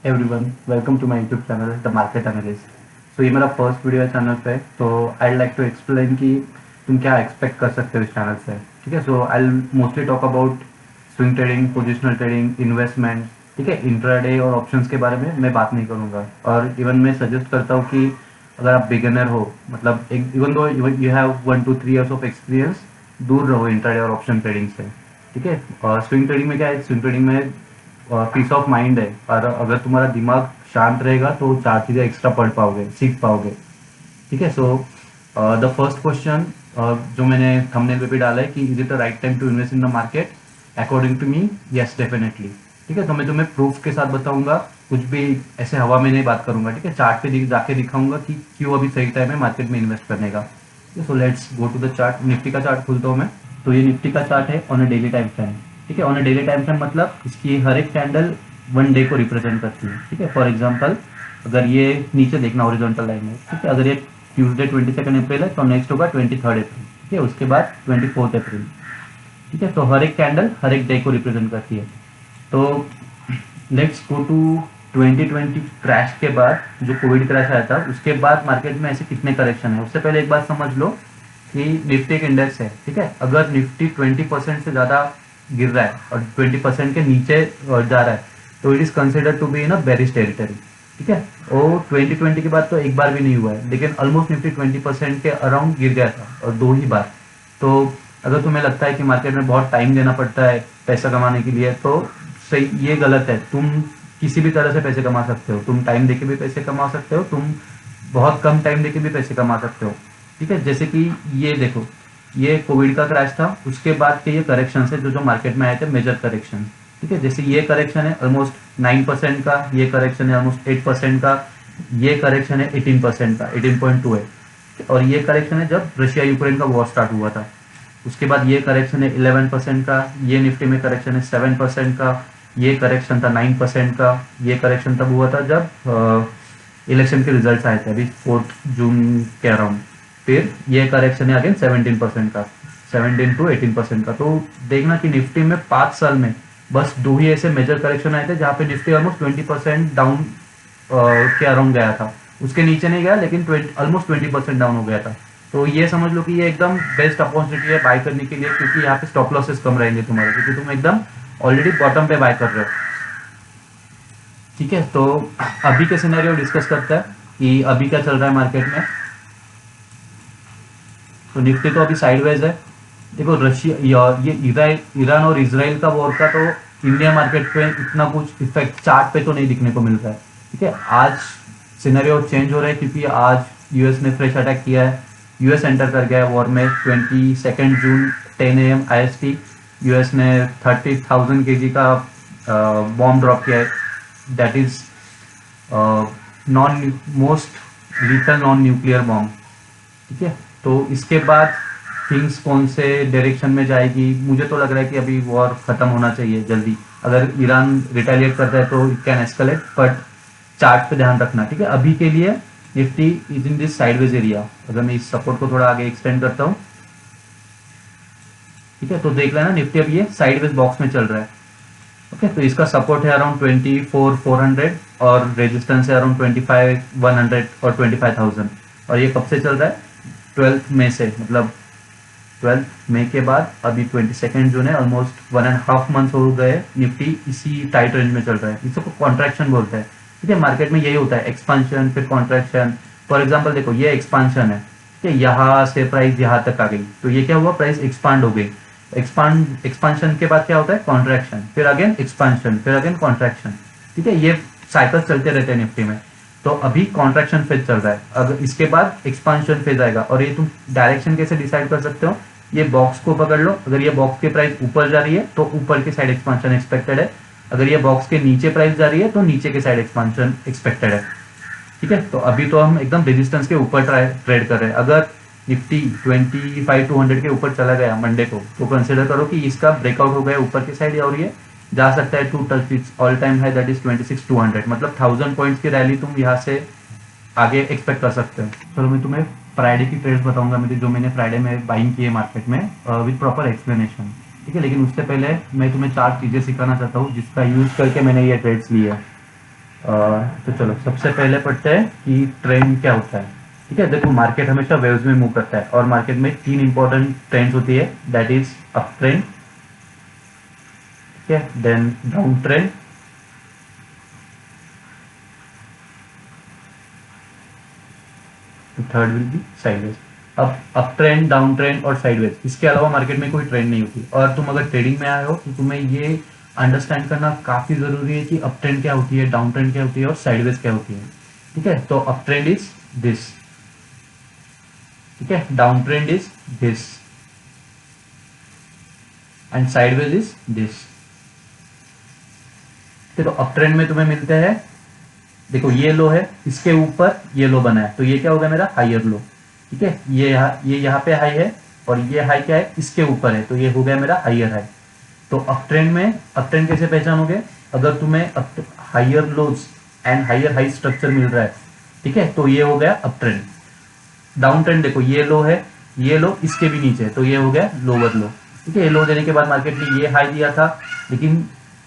Everyone welcome to my YouTube channel the market analyst. So ये मेरा first video है channel पे, तो आई लाइक टू एक्सप्लेन कि तुम क्या एक्सपेक्ट कर सकते हो इस चैनल से। ठीक है, so I mostly talk about swing trading, positional trading, investment. ठीक है, इंट्राडे और ऑप्शंस के बारे में मैं बात नहीं करूँगा। और इवन मैं सजेस्ट करता हूँ कि अगर आप बिगिनर हो, मतलब एक even though you have 1 to 3 years of experience, दूर रहो इंट्राडे और ऑप्शन ट्रेडिंग से। ठीक है, और स्विंग ट्रेडिंग में क्या है, स्विंग ट्रेडिंग में पीस ऑफ माइंड है, और अगर तुम्हारा दिमाग शांत रहेगा तो चार चीज़ें एक्स्ट्रा पढ़ पाओगे, सीख पाओगे। ठीक है, सो द फर्स्ट क्वेश्चन जो मैंने थंबनेल पे भी डाला है कि is it the right time to invest in the market, according to me yes definitely. ठीक है, तो मैं तुम्हें प्रूफ के साथ बताऊंगा, कुछ भी ऐसे हवा में नहीं बात करूंगा। ठीक है, चार्ट पे जाके दिखाऊंगा कि क्यों अभी सही टाइम है मार्केट में इन्वेस्ट करने का। So let's go to the chart. Nifty का चार्ट खोलता हूँ मैं। तो ये निफ्टी का चार्ट है on a daily time frame. ठीक है, on a daily time frame मतलब इसकी हर एक कैंडल 1 डे को रिप्रेजेंट करती है। ठीक है, फॉर एग्जांपल अगर ये नीचे देखना हॉरिजॉन्टल लाइन है, ठीक है, अगर ये ट्यूसडे 22 अप्रैल है तो नेक्स्ट होगा 23 अप्रैल। ठीक है, उसके बाद 24 अप्रैल। ठीक है, तो हर एक कैंडल हर एक डे को रिप्रेजेंट करती है। तो लेट्स गो टू 2020 क्रैश के बाद, जो कोविड क्रैश आया था उसके बाद मार्केट में ऐसे कितने करेक्शन है। उससे पहले एक बात समझ लो कि निफ्टी एक इंडेक्स है। ठीक है, अगर निफ्टी 20% से ज़्यादा गिर रहा है और 20% के नीचे जा रहा है तो it is considered to be in a bearish territory. ठीक है, वो 2020 के बाद तो एक बार भी नहीं हुआ है, लेकिन ऑलमोस्ट निफ्टी 20% के अराउंड गिर गया था, और दो ही बार। तो अगर तुम्हें लगता है कि मार्केट में बहुत टाइम देना पड़ता है पैसा कमाने के लिए, तो सही, ये गलत है। तुम किसी भी तरह से पैसे कमा सकते हो, तुम टाइम देके भी पैसे कमा सकते हो, तुम बहुत कम टाइम देके भी पैसे कमा सकते हो। ठीक है, जैसे कि ये देखो, ये कोविड का क्रैश था, उसके बाद के ये करेक्शन है जो जो मार्केट में आए थे, मेजर करेक्शन। ठीक है, जैसे ये करेक्शन है ऑलमोस्ट 9% का, ये करेक्शन है ऑलमोस्ट 8% का, ये करेक्शन है 18% का, 18.2 है। और ये करेक्शन है जब रशिया यूक्रेन का वॉर स्टार्ट हुआ था। उसके बाद ये करेक्शन है 11% का, ये निफ्टी में करेक्शन है 7% का, ये करेक्शन था 9% का। ये करेक्शन तब हुआ था जब इलेक्शन के रिजल्ट आए थे, अभी 4 जून के अराउंड। फिर ये करेक्शन है अगेन 17% का, 17 to 18% का। तो देखना कि निफ्टी में 5 साल में बस दो ही ऐसे मेजर करेक्शन आए थे जहाँ पे निफ्टी ऑलमोस्ट 20% डाउन के अराउंड गया था। उसके नीचे नहीं गया, लेकिन ऑलमोस्ट 20% डाउन हो गया था। तो ये समझ लो कि ये एकदम बेस्ट अपॉर्चुनिटी है बाय करने के लिए, क्योंकि यहाँ पे स्टॉप लॉसेस कम रहेंगे तुम्हारे, क्योंकि तुम एकदम ऑलरेडी बॉटम पे बाय कर रहे हो। ठीक है, तो अभी के सिनेरियो डिस्कस करता है कि अभी क्या चल रहा है मार्केट में। तो निफ्टी तो अभी साइडवेज है। देखो, रशिया ये ईरान और इसराइल का वॉर का तो इंडिया मार्केट पे इतना कुछ इफेक्ट चार्ट पे तो नहीं दिखने को मिल रहा है। ठीक है, आज सिनेरियो चेंज हो रहा है, क्योंकि आज यूएस ने फ्रेश अटैक किया है। यूएस एंटर कर गया है वॉर में 22 जून 10 AM IST। यूएस ने 30,000 kg का बॉम्ब ड्रॉप किया है, that is non most lethal non nuclear bomb. ठीक है, तो इसके बाद थिंग्स कौन से डायरेक्शन में जाएगी, मुझे तो लग रहा है कि अभी वॉर खत्म होना चाहिए जल्दी। अगर ईरान रिटेलिएट करता है तो it can escalate, but chart पे ध्यान रखना। ठीक है, अभी के लिए Nifty is in this sideways area. अगर मैं इस सपोर्ट को थोड़ा आगे एक्सटेंड करता हूँ, ठीक है, तो देख लेना निफ्टी अब ये साइडवेज बॉक्स में चल रहा है। ओके, तो इसका सपोर्ट है अराउंड 24,400 और रेजिस्टेंस है अराउंड 25,100 और 25,000। और ये कब से चल रहा है, 12 मई से, मतलब 12 मई के बाद अभी 22 जून है, ऑलमोस्ट 1.5 मंथ हो गए। निफ्टी इसी टाइट रेंज में चल रहा है, इसको कॉन्ट्रैक्शन बोलते हैं। ठीक है, मार्केट में यही होता है, एक्सपांशन फिर कॉन्ट्रैक्शन। फॉर एग्जाम्पल देखो, ये एक्सपांशन है, ठीक है, यहाँ से प्राइस यहाँ तक आ गई, तो ये क्या हुआ, प्राइस एक्सपांड हो गई। एक्सपांशन के बाद क्या होता है, कॉन्ट्रैक्शन, फिर अगेन एक्सपांशन, फिर अगेन कॉन्ट्रैक्शन। ठीक है, ये साइकिल चलते रहते हैं निफ्टी में। तो अभी कॉन्ट्रैक्शन फेज चल रहा है, अगर इसके बाद एक्सपांशन फेज आएगा। और ये तुम डायरेक्शन कैसे डिसाइड कर सकते हो, ये बॉक्स को पकड़ लो, अगर ये बॉक्स की प्राइस ऊपर जा रही है तो ऊपर की साइड एक्सपांशन एक्सपेक्टेड है, अगर ये बॉक्स के नीचे प्राइस जा रही है तो नीचे की साइड एक्सपांशन एक्सपेक्टेड है। ठीक है, तो अभी तो हम एकदम रेजिस्टेंस के ऊपर ट्रेड कर रहे हैं। अगर निफ्टी 25,200 के ऊपर चला गया मंडे को, तो कंसिडर करो कि इसका ब्रेकआउट हो गया ऊपर की साइड, और ये जा सकता है to touch its all time high, that is 26,200। मतलब 1000 पॉइंट्स की रैली तुम यहाँ से आगे एक्सपेक्ट कर सकते हो। चलो मैं तुम्हें फ्राइडे की ट्रेड्स बताऊंगा, मेरी जो मैंने फ्राइडे में बाइंग की है मार्केट में, विद प्रॉपर एक्सप्लेनेशन। ठीक है, लेकिन उससे पहले मैं तुम्हें 4 चीज़ें सिखाना चाहता हूँ जिसका यूज करके मैंने ये ट्रेड्स लिए है। तो चलो सबसे पहले पढ़ते हैं कि ट्रेंड क्या होता है। ठीक है, देखो मार्केट हमेशा वेव्स में मूव करता है और मार्केट में तीन इंपॉर्टेंट ट्रेंड्स होती है, दैट इज अप ट्रेंड, ठीक है, then downtrend, third will be sideways. अब अप ट्रेंड, डाउन ट्रेंड और साइडवेज, इसके अलावा मार्केट में कोई ट्रेंड नहीं होती। और तुम अगर ट्रेडिंग में आए हो तो तुम्हें ये अंडरस्टैंड करना काफी जरूरी है कि अप ट्रेंड क्या होती है, डाउन ट्रेंड क्या होती है और साइडवेज क्या होती है। ठीक है, तो अप ट्रेंड इज दिस, ठीक है, down trend is this and sideways is this. तो अप ट्रेंड में तुम्हें मिलते हैं, देखो ये लो है, इसके ऊपर ये लो बना है, तो ये क्या होगा मेरा हायर लो। ठीक है, ये यहाँ पे हाई है और ये हाई क्या है, इसके ऊपर है, तो ये हो गया मेरा हायर हाई। तो अप ट्रेंड में अप ट्रेंड कैसे पहचानोगे, अगर तुम्हें higher lows and higher high structure मिल रहा है, ठीक है, तो ये हो गया अप ट्रेंड। डाउन ट्रेंड देखो ये लो है, ये लो इसके भी नीचे है, तो ये हो गया लोअर लो। ठीक है, ये लो देने के बाद मार्केट ने ये हाई दिया था, लेकिन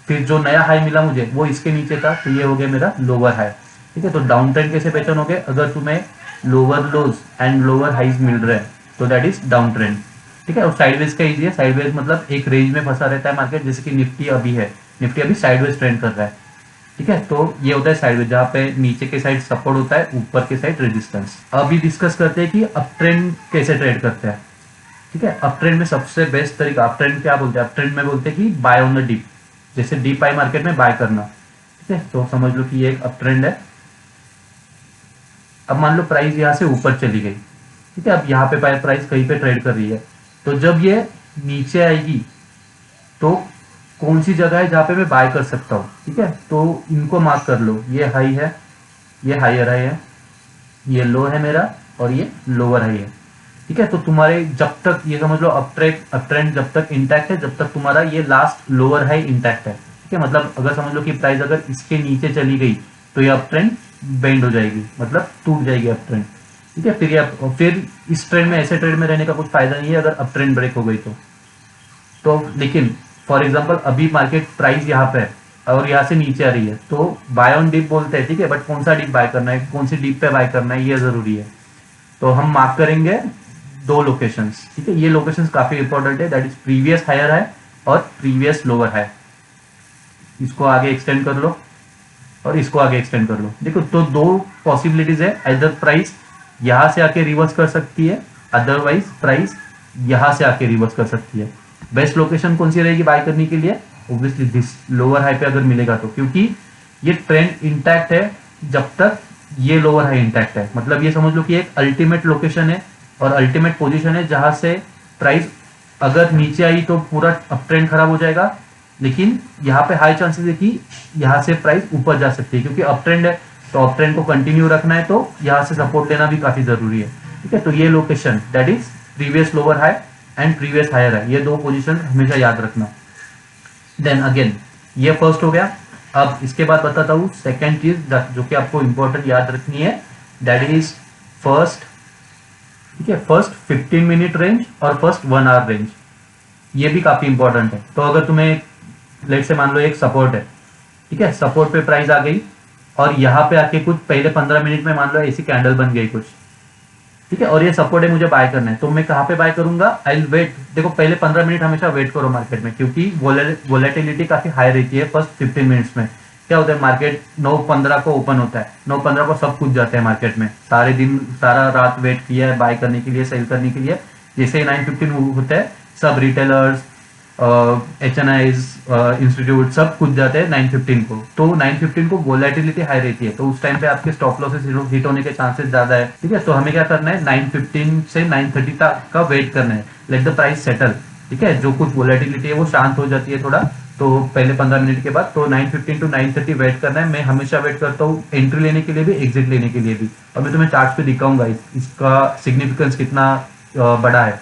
फिर जो नया हाई मिला मुझे वो इसके नीचे था, तो ये हो गया मेरा लोअर हाई। ठीक है, तो डाउन ट्रेंड कैसे पहचानोगे, अगर तुम्हें lower lows and lower highs मिल रहे हैं तो दैट इज डाउन ट्रेंड। ठीक है, और साइडवेज का इजी है, साइडवेज मतलब एक रेंज में फंसा रहता है मार्केट, जैसे कि निफ्टी अभी है, निफ्टी अभी साइडवेज ट्रेंड कर रहा है। ठीक है, तो ये होता है साइडवेज, जहाँ पे नीचे के साइड सपोर्ट होता है, ऊपर के साइड रेजिस्टेंस। अभी डिस्कस करते हैं कि अप ट्रेंड कैसे ट्रेड करते हैं। ठीक है, अप ट्रेंड में सबसे बेस्ट तरीका, अप ट्रेंड क्या बोलते हैं, अप ट्रेंड में बोलते हैं कि बाय ऑन द डिप, जैसे डीप आई मार्केट में बाय करना। ठीक है, तो समझ लो कि ये एक अप ट्रेंड है। अब मान लो प्राइस यहाँ से ऊपर चली गई, ठीक है, अब यहाँ पे प्राइस कहीं पे ट्रेड कर रही है, तो जब ये नीचे आएगी तो कौन सी जगह है जहाँ पे मैं बाय कर सकता हूँ। ठीक है, तो इनको मार्क कर लो, ये हाई है, ये हायर हाई है, ये लो है मेरा और ये लोअर हाई है। ठीक है, तो तुम्हारे जब तक ये समझ लो अप ट्रेंड जब तक इंटैक्ट है, जब तक तुम्हारा ये लास्ट लोअर हाई इंटैक्ट है। ठीक है, मतलब अगर समझ लो कि प्राइस अगर इसके नीचे चली गई तो ये अप ट्रेंड बेंड हो जाएगी, मतलब टूट जाएगी अप ट्रेंड। ठीक है, फिर इस ट्रेंड में, ऐसे ट्रेंड में रहने का कुछ फायदा नहीं है अगर अप ट्रेंड ब्रेक हो गई तो लेकिन फॉर एग्जांपल अभी मार्केट प्राइस यहाँ पे है और यहाँ से नीचे आ रही है, तो बाय ऑन डिप बोलते हैं। ठीक है, बट कौन सा डिप बाय करना है, कौन सी डिप पे बाय करना है, ये जरूरी है। तो हम मार्क करेंगे दो लोकेशंस। ठीक है, ये लोकेशंस काफी इंपॉर्टेंट है, दैट इज प्रीवियस हायर है और प्रीवियस लोअर है। इसको आगे एक्सटेंड कर लो और इसको आगे एक्सटेंड कर लो। देखो, तो दो पॉसिबिलिटीज है, इधर प्राइस यहां से आके रिवर्स कर सकती है, अदरवाइज प्राइस यहां से आके रिवर्स कर सकती है। बेस्ट लोकेशन कौन सी रहेगी बाय करने के लिए, ऑब्वियसली दिस लोअर हाई पे अगर मिलेगा तो, क्योंकि ये ट्रेंड इंटैक्ट है जब तक ये लोअर हाई इंटैक्ट है। मतलब ये समझ लो कि एक अल्टीमेट लोकेशन है और अल्टीमेट पोजीशन है जहां से प्राइस अगर नीचे आई तो पूरा अप ट्रेंड खराब हो जाएगा, लेकिन यहाँ पे हाई चांसेस है कि यहाँ से प्राइस ऊपर जा सकती है, क्योंकि अप ट्रेंड है तो अप ट्रेंड को कंटिन्यू रखना है, तो यहाँ से सपोर्ट लेना भी काफी जरूरी है। ठीक है, तो ये location that is previous lower high and previous higher है, ये दो पोजीशन हमेशा याद रखना। देन अगेन ये फर्स्ट हो गया। अब इसके बाद बताता हूँ सेकेंड चीज जो कि आपको इंपॉर्टेंट याद रखनी है, दैट इज फर्स्ट, ठीक है, फर्स्ट 15 मिनट रेंज और फर्स्ट 1 आवर रेंज, ये भी काफी इंपॉर्टेंट है। तो अगर तुम्हें लेट से मान लो एक सपोर्ट है, ठीक है, सपोर्ट पे प्राइस आ गई और यहाँ पे आके कुछ पहले 15 मिनट में मान लो ऐसी कैंडल बन गई कुछ, ठीक है, और ये सपोर्ट है, मुझे बाय करना है, तो मैं कहाँ पे बाय करूंगा, आई विल वेट। देखो पहले 15 मिनट हमेशा वेट करो मार्केट में, क्योंकि वोलेटिलिटी काफी हाई रहती है फर्स्ट 15 मिनट्स में। क्या होता है, मार्केट 9:15 को ओपन होता है, 9:15 को सब कुछ जाते हैं मार्केट में, सारे दिन सारा रात वेट किया है बाय करने के लिए, सेल करने के लिए। जैसे ही 9:15 होता है सब रिटेलर्स, HNIs, इंस्टीट्यूट सब कुछ जाते हैं 9:15 को, तो 9:15 को वोलेटिलिटी हाई रहती है, तो उस टाइम पे आपके स्टॉप लॉसेस हिट होने के चांसेस ज्यादा है। ठीक है, तो हमें क्या करना है, 9:15 से 9:30 तक का वेट करना है, लेट द प्राइस सेटल। ठीक है, जो कुछ वोलेटिलिटी है वो शांत हो जाती है थोड़ा, तो पहले 15 मिनट के बाद, तो 9:15 to 9:30 वेट करना है। मैं हमेशा वेट करता हूँ एंट्री लेने के लिए भी, एग्जिट लेने के लिए भी, और मैं तुम्हें चार्ट पे दिखाऊंगा इसका सिग्निफिकेंस कितना बड़ा है।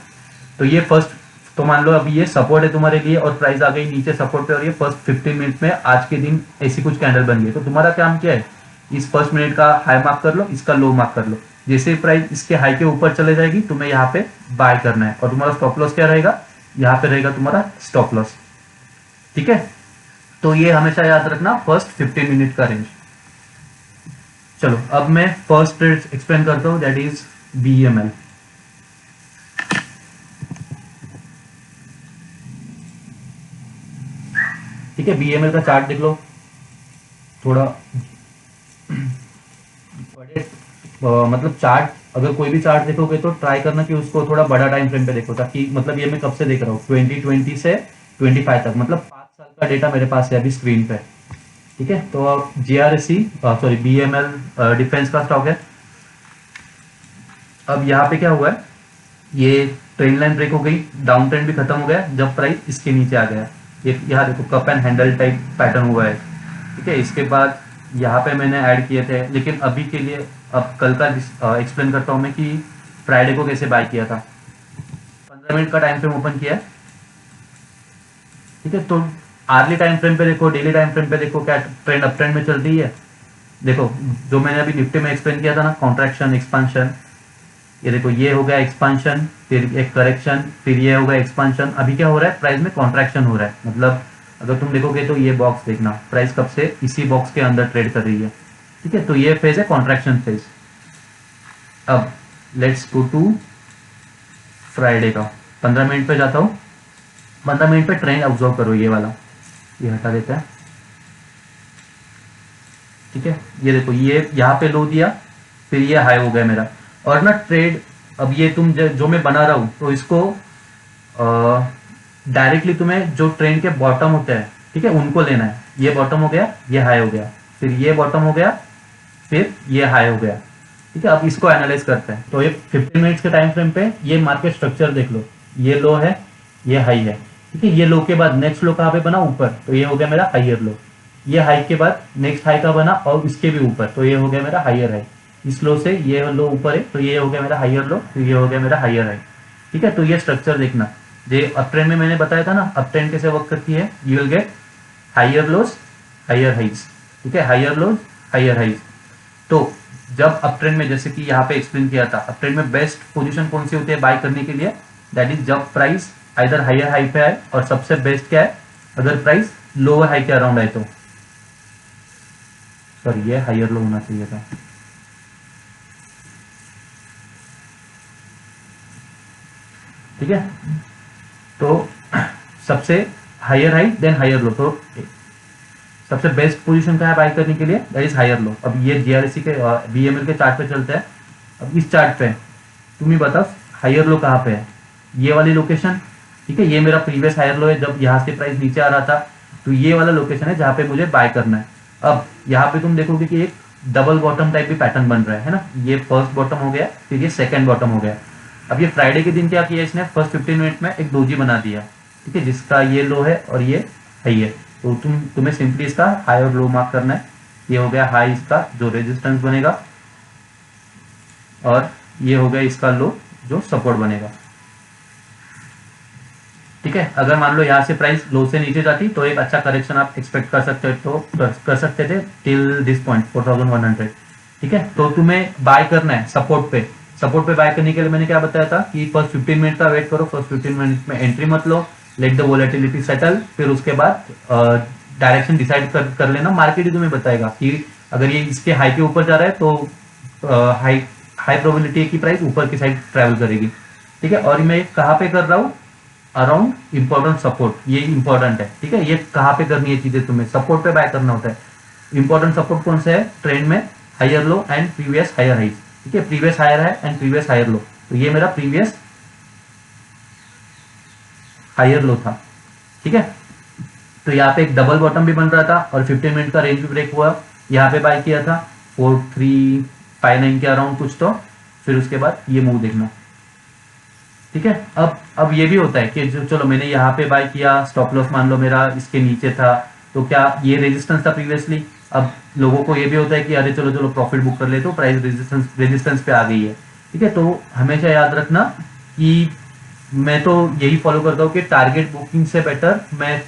तो ये फर्स्ट, तो मान लो अभी ये सपोर्ट है तुम्हारे लिए और प्राइस आ गई नीचे सपोर्ट पे, और ये फर्स्ट 15 मिनट में आज के दिन ऐसी कुछ कैंडल बन गई, तो तुम्हारा काम क्या है, इस फर्स्ट मिनट का हाई मार्क कर लो, इसका लो मार्क कर लो। जैसे प्राइस इसके हाई के ऊपर चले जाएगी तुम्हें यहाँ पे बाय करना है, और तुम्हारा स्टॉप लॉस क्या रहेगा, यहाँ पे रहेगा तुम्हारा स्टॉप लॉस। ठीक है, तो ये हमेशा याद रखना फर्स्ट 15 मिनट का रेंज। चलो अब मैं फर्स्ट ट्रेड एक्सप्लेन करता हूँ, दैट इज BEML। ठीक है, BEML का चार्ट देख लो, थोड़ा बड़े मतलब चार्ट, अगर कोई भी चार्ट देखोगे तो ट्राई करना कि उसको थोड़ा बड़ा टाइम फ्रेम पे देखो, ताकि मतलब ये मैं कब से देख रहा हूँ 2020 से 25 तक, मतलब 5 साल का डेटा मेरे पास है अभी स्क्रीन पे। ठीक है, तो अब GRSC सॉरी BEML डिफेंस का स्टॉक है। अब यहाँ पे क्या हुआ है, ये ट्रेंड लाइन ब्रेक हो गई, डाउन ट्रेंड भी खत्म हो गया जब प्राइस इसके नीचे आ गया। ये यहाँ देखो cup and handle type pattern हुआ है। ठीक है, इसके बाद यहाँ पे मैंने ऐड किए थे, लेकिन अभी के लिए अब कल का एक्सप्लेन करता हूँ मैं कि फ्राइडे को कैसे बाय किया था। 15 मिनट का टाइम फ्रेम ओपन किया है। ठीक है, तो आर्ली टाइम फ्रेम पे देखो, डेली टाइम फ्रेम पे देखो, क्या ट्रेंड अप ट्रेंड में चल रही है। देखो जो मैंने अभी निफ्टी में एक्सप्लेन किया था ना, कॉन्ट्रैक्शन एक्सपांशन, ये देखो ये हो गया एक्सपांशन, फिर एक करेक्शन, फिर ये हो गया एक्सपांशन। अभी क्या हो रहा है, प्राइस में कॉन्ट्रैक्शन हो रहा है। मतलब अगर तुम देखोगे तो ये बॉक्स देखना, प्राइस कब से इसी बॉक्स के अंदर ट्रेड कर रही है। ठीक है, तो ये फेज है कॉन्ट्रैक्शन फेज। अब लेट्स गो टू फ्राइडे का, 15 मिनट पे जाता हूँ। 15 मिनट पे ट्रेंड ऑब्जर्व करो, ये वाला, ये हटा देता है। ठीक है, ये देखो ये यहाँ पे लो दिया, फिर ये हाई हो गया मेरा, और ना ट्रेड, अब ये तुम जो मैं बना रहा हूँ तो इसको डायरेक्टली तुम्हें जो ट्रेंड के बॉटम होते हैं, ठीक है, उनको लेना है। ये बॉटम हो गया, ये हाई हो गया, फिर ये बॉटम हो गया, फिर ये हाई हो गया। ठीक है, अब इसको एनालाइज करते हैं। तो ये 15 मिनट्स के टाइम फ्रेम पे ये मार्केट स्ट्रक्चर देख लो, ये लो है, ये हाई है। ठीक है, ये लो के बाद नेक्स्ट लो कहाँ पे बना, ऊपर, तो ये हो गया मेरा हाइयर लो। ये हाई के बाद नेक्स्ट हाई का बना और इसके भी ऊपर, तो ये हो गया मेरा हाइयर हाई। इस लो से ये लो ऊपर है, तो ये हो गया मेरा हाइयर लो, तो ये हो गया मेरा हाइयर हाई। ठीक है, तो ये स्ट्रक्चर देखना, जो अप ट्रेंड में मैंने बताया था ना, अप ट्रेंड कैसे वर्क करती है, you will get higher lows higher highs. ठीक है, हाइयर लोज हाइयर हाइज। तो जब अप ट्रेंड में, जैसे कि यहाँ पे एक्सप्लेन किया था, अप ट्रेंड में बेस्ट पोजीशन कौन सी होती है बाय करने के लिए, दैट इज जब प्राइस आइदर हाइयर हाई पे आए, और सबसे बेस्ट क्या है, अगर प्राइस लोअर हाई के अराउंड आए तो, सॉरी ये हाइयर लो होना चाहिए था। ठीक है, तो सबसे हाइयर हाई देन हाइयर लो, तो सबसे बेस्ट पोजीशन क्या है बाय करने के लिए, दैट इज हाइयर लो। अब ये GRSC के BEML के चार्ट पे चलते हैं। अब इस चार्ट पे तुम ही बताओ हाइयर लो कहाँ पे है, ये वाली लोकेशन। ठीक है, ये मेरा प्रीवियस हायर लो है, जब यहाँ से प्राइस नीचे आ रहा था, तो ये वाला लोकेशन है जहाँ पे मुझे बाय करना है। अब यहाँ पे तुम देखोगे कि एक डबल बॉटम टाइप भी पैटर्न बन रहा है ना, ये फर्स्ट बॉटम हो गया, फिर ये सेकंड बॉटम हो गया। अब ये फ्राइडे के दिन क्या किया इसने, फर्स्ट 15 मिनट में एक डोजी बना दिया। ठीक है, जिसका ये लो है और ये हाई है, तो तुम्हें सिंपली इसका हाई और लो मार्क करना है। ये हो गया हाई इसका जो रेजिस्टेंस बनेगा, और ये हो गया इसका लो जो सपोर्ट बनेगा। ठीक है, अगर मान लो यहाँ से प्राइस लो से नीचे जाती तो एक अच्छा करेक्शन आप एक्सपेक्ट कर सकते, तो कर सकते थे टिल दिस पॉइंट 4100। ठीक है, तो तुम्हें बाय करना है सपोर्ट पे। सपोर्ट पे बाय करने के लिए मैंने क्या बताया था कि फर्स्ट 15 मिनट का वेट करो, फर्स्ट 15 मिनट में एंट्री मत लो, लेट द वोलेटिलिटी सेटल, फिर उसके बाद डायरेक्शन डिसाइड कर लेना। मार्केट ही तुम्हें बताएगा कि अगर ये इसके हाई के ऊपर जा रहा है तो हाई प्रोबेबिलिटी है कि प्राइस ऊपर की साइड ट्रैवल करेगी। ठीक है, और मैं कहाँ पे कर रहा हूँ, अराउंड इंपॉर्टेंट सपोर्ट, ये इंपॉर्टेंट है। ठीक है, ये कहाँ पे करनी है चीजें, तुम्हें सपोर्ट पे बाय करना होता है। इंपॉर्टेंट सपोर्ट कौन सा है ट्रेंड में, higher low and previous higher highs. ठीक है, प्रीवियस हायर है एंड प्रीवियस हायर लो, तो ये मेरा प्रीवियस हायर लो था। ठीक है, तो यहाँ पे एक डबल बॉटम भी बन रहा था और 15 मिनट का रेंज भी ब्रेक हुआ, यहाँ पे बाय किया था 4359 के अराउंड कुछ, तो फिर उसके बाद ये मूव देखना। ठीक है, अब ये भी होता है कि जो चलो मैंने यहाँ पे बाय किया, स्टॉप लॉस मान लो मेरा इसके नीचे था, तो क्या ये रेजिस्टेंस था प्रीवियसली। अब लोगों को ये भी होता है कि अरे चलो चलो प्रॉफिट बुक कर ले, तो प्राइस रेजिस्टेंस पे आ गई है। ठीक है, तो हमेशा याद रखना कि मैं तो यही फॉलो करता हूँ कि टारगेट बुकिंग से बेटर मैं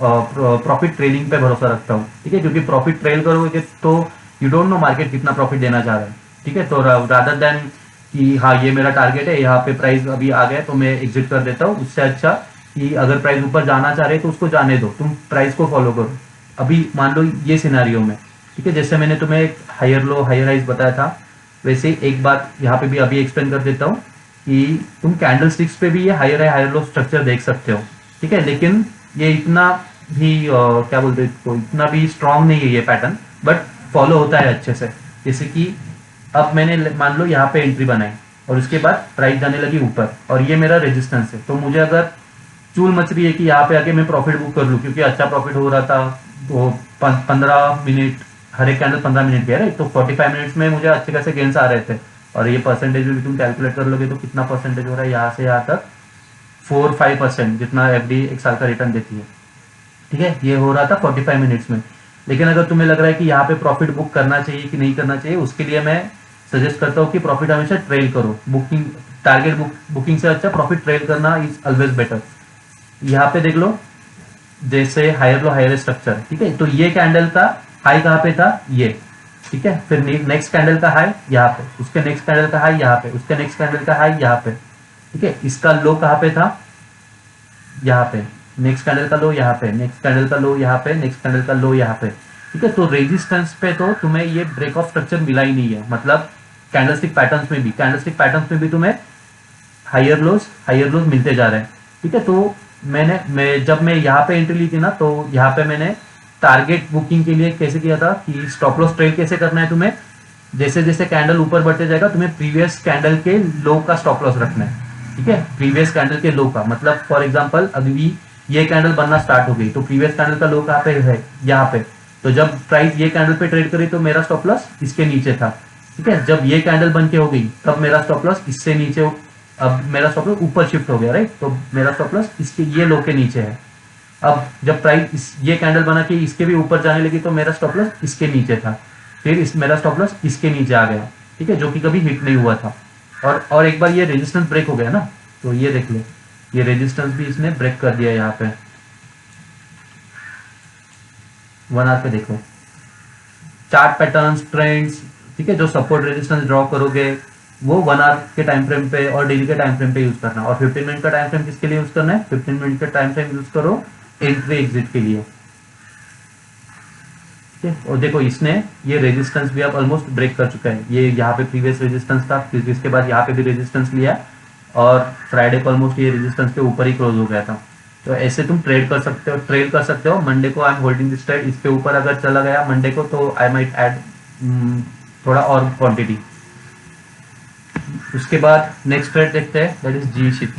प्रॉफिट ट्रेलिंग पे भरोसा रखता हूँ। ठीक है, क्योंकि प्रॉफिट ट्रेल करोगे तो यू डोंट नो मार्केट कितना प्रॉफिट देना चाह रहा है। ठीक है, तो रादर देन कि हाँ ये मेरा टारगेट है, यहाँ पे प्राइस अभी आ गया तो मैं एग्जिट कर देता हूँ, उससे अच्छा कि अगर प्राइस ऊपर जाना चाह रहे तो उसको जाने दो, तुम प्राइस को फॉलो करो। अभी मान लो ये सिनेरियो में ठीक है, जैसे मैंने तुम्हें एक हायर लो हायर राइज बताया था, वैसे ही एक बात यहाँ पे भी अभी एक्सप्लेन कर देता हूँ कि तुम कैंडल स्टिक्स पे भी ये हायर लो स्ट्रक्चर देख सकते हो। ठीक है, लेकिन ये इतना भी क्या बोलते हैं इसको, इतना भी स्ट्रांग नहीं है ये पैटर्न, बट फॉलो होता है अच्छे से। जैसे कि अब मैंने मान लो यहाँ पे एंट्री बनाई और उसके बाद प्राइस जाने लगी ऊपर और ये मेरा रेजिस्टेंस है, तो मुझे अगर चूल मच रही है कि यहाँ पे आके मैं प्रॉफिट बुक कर लूँ क्योंकि अच्छा प्रॉफिट हो रहा था, तो 15 मिनट, हर एक कैंडल 15 मिनट गया राइट, तो 45 मिनट्स में मुझे अच्छे खासे गेंस आ रहे थे। और ये परसेंटेज भी तुम कैलकुलेट कर लोगे तो कितना परसेंटेज हो रहा है यहाँ से यहाँ तक, 4-5% जितना एफडी एक साल का रिटर्न देती है। ठीक है, ये हो रहा था 45 मिनट्स में। लेकिन अगर तुम्हें लग रहा है कि यहाँ पे प्रॉफिट बुक करना चाहिए कि नहीं करना चाहिए, उसके लिए मैं सजेस्ट करता हूँ कि प्रॉफिट हमेशा ट्रेल करो, बुकिंग टारगेट बुकिंग से अच्छा प्रॉफिट ट्रेल करना इज ऑलवेज बेटर। यहाँ पे देख लो, जैसे हायर लो हायर स्ट्रक्चर, ठीक है, तो ये कैंडल का हाई कहाँ पे था, ये, ठीक है, फिर नेक्स्ट कैंडल का हाई यहाँ पे, उसके नेक्स्ट कैंडल का हाई यहाँ पे, उसके नेक्स्ट कैंडल का हाई यहाँ पे, ठीक है, इसका लो कहाँ पे था, यहाँ पे, नेक्स्ट कैंडल का लो यहाँ पे, नेक्स्ट कैंडल का लो यहाँ पे, नेक्स्ट कैंडल का लो यहाँ पे। ठीक है, तो रेजिस्टेंस पे तो तुम्हें ये ब्रेक ऑफ स्ट्रक्चर मिला ही नहीं है, मतलब कैंडलस्टिक पैटर्न्स में भी तुम्हें हायर लोज मिलते जा रहे हैं। ठीक है, तो जब मैं यहाँ पे एंट्री ली थी ना, तो यहाँ पे मैंने टारगेट बुकिंग के लिए कैसे किया था कि स्टॉप लॉस ट्रेल कैसे करना है तुम्हें, जैसे जैसे कैंडल ऊपर बढ़ते जाएगा तुम्हें प्रीवियस कैंडल के लो का स्टॉप लॉस रखना है। ठीक है, प्रीवियस कैंडल के लो का मतलब फॉर एग्जांपल अभी ये कैंडल बनना स्टार्ट हो गई तो प्रीवियस कैंडल का लो कहाँ पे है, यहाँ पे, तो जब प्राइस ये कैंडल पे ट्रेड करी तो मेरा स्टॉप लॉस इसके नीचे था। ठीक है, जब ये कैंडल बन के हो गई तब मेरा स्टॉप लॉस इससे नीचे, अब मेरा स्टॉप लॉस ऊपर शिफ्ट हो गया राइट, तो मेरा स्टॉप लॉस इसके ये लो के नीचे है। अब जब प्राइस ये कैंडल बना के इसके भी ऊपर जाने लगी तो मेरा स्टॉप लॉस इसके नीचे था, फिर मेरा स्टॉप लॉस इसके नीचे आ गया। ठीक है, जो कि कभी हिट नहीं हुआ था। और एक बार ये रेजिस्टेंस ब्रेक हो गया ना, तो ये देख लो, ये रेजिस्टेंस भी इसने ब्रेक कर दिया यहाँ पे। 1 आवर पे देखो चार्ट पैटर्न्स ट्रेंड्स, ठीक है, जो सपोर्ट रेजिस्टेंस ड्रॉ करोगे वो 1 आवर के टाइम फ्रेम पे और डेली के टाइम फ्रेम पे यूज करना, और 15 मिनट का टाइम फ्रेम किसके लिए यूज करना है, 15 मिनट का टाइम फ्रेम यूज करो एंट्री एग्जिट के लिए। ठीक है, और देखो इसने ये रेजिस्टेंस भी अब ऑलमोस्ट ब्रेक कर चुका है, ये यहाँ पे प्रीवियस रेजिस्टेंस था, फिर इसके बाद यहाँ पे भी रेजिस्टेंस लिया और फ्राइडे को ऑलमोस्ट ये रेजिस्टेंस के ऊपर ही क्लोज हो गया था। तो ऐसे तुम ट्रेड कर सकते हो। मंडे को I am holding this trade, इस पे ऊपर अगर चला गया मंडे को तो आई माइट ऐड थोड़ा और क्वांटिटी। उसके बाद नेक्स्ट ट्रेड देखते हैं, that is G ship.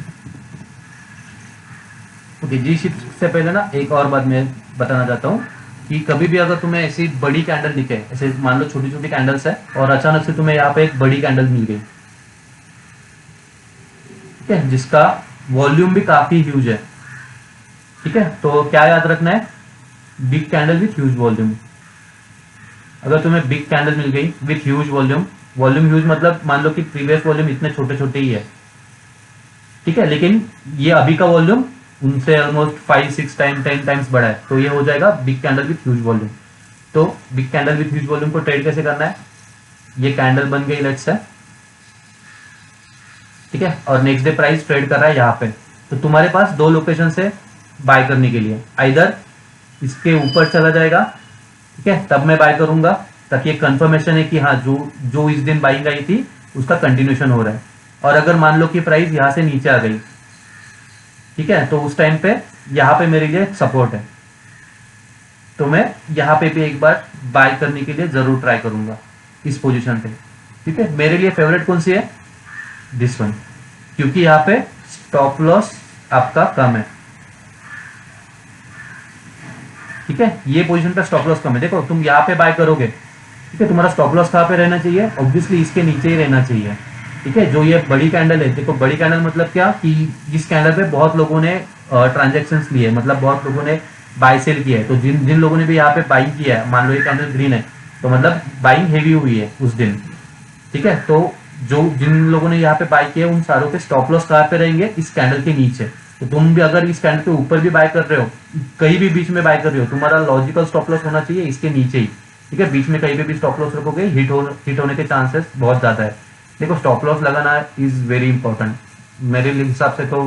Okay, G ship से पहले ना एक और बात मैं बताना चाहता हूँ कि कभी भी अगर तुम्हें ऐसी बड़ी कैंडल दिखे, ऐसे मान लो छोटी छोटी कैंडल्स है और अचानक से तुम्हें यहाँ पे एक बड़ी कैंडल मिल गई, ठीक है, जिसका वॉल्यूम भी काफी ह्यूज है। ठीक है, तो क्या याद रखना है, big candle with huge volume. अगर तुम्हें बिग कैंडल मिल गई with huge volume, volume huge मतलब मान लो कि प्रीवियस वॉल्यूम इतने छोटे छोटे ही है, ठीक है, लेकिन ये अभी का वॉल्यूम उनसे ऑलमोस्ट 5-6 टाइम 10 टाइम्स बड़ा है, तो ये हो जाएगा big candle with huge volume. तो big candle with huge volume को ट्रेड कैसे करना है, ये कैंडल बन गई लेट्स से, ठीक है, और नेक्स्ट डे प्राइस ट्रेड कर रहा है यहाँ पे, तो तुम्हारे पास दो लोकेशन से बाय करने के लिए, आइदर इसके ऊपर चला जाएगा, ठीक है, तब मैं बाय करूंगा ताकि एक कंफर्मेशन है कि हाँ जो इस दिन बाइंग आई थी उसका कंटिन्यूशन हो रहा है। और अगर मान लो कि प्राइस यहाँ से नीचे आ गई, ठीक है, तो उस टाइम पे यहाँ पे मेरे लिए सपोर्ट है, तो मैं यहाँ पे भी एक बार बाय करने के लिए जरूर ट्राई करूंगा इस पोजीशन पे। ठीक है, मेरे लिए फेवरेट कौन सी है, दिस वन, क्योंकि यहाँ पे स्टॉप लॉस आपका कम है। ठीक है, ये पोजीशन पे स्टॉप लॉस कम है। देखो तुम यहाँ पे बाय करोगे, ठीक है, तुम्हारा स्टॉप लॉस कहाँ पे रहना चाहिए, ऑब्वियसली इसके नीचे ही रहना चाहिए। ठीक है, जो ये बड़ी कैंडल है, देखो बड़ी कैंडल मतलब क्या कि इस कैंडल पे बहुत लोगों ने ट्रांजेक्शन्स लिए, मतलब बहुत लोगों ने बाय सेल किया है, तो जिन लोगों ने भी यहाँ पे बाइंग किया है, मान लो ये कैंडल ग्रीन है तो मतलब बाइंग हेवी हुई है उस दिन। ठीक है, तो जिन लोगों ने यहाँ पे बाय किया उन सारों के स्टॉप लॉस कहाँ पे रहेंगे, इस कैंडल के नीचे। तो तुम भी अगर इस कैंडल के ऊपर भी बाय कर रहे हो, कहीं भी बीच में बाय कर रहे हो, तुम्हारा लॉजिकल स्टॉप लॉस होना चाहिए इसके नीचे ही। ठीक है, बीच में कहीं पे भी स्टॉप लॉस रखोगे हिट होने के चांसेस बहुत ज्यादा है। देखो स्टॉप लॉस लगाना इज वेरी इंपॉर्टेंट, मेरे हिसाब से तो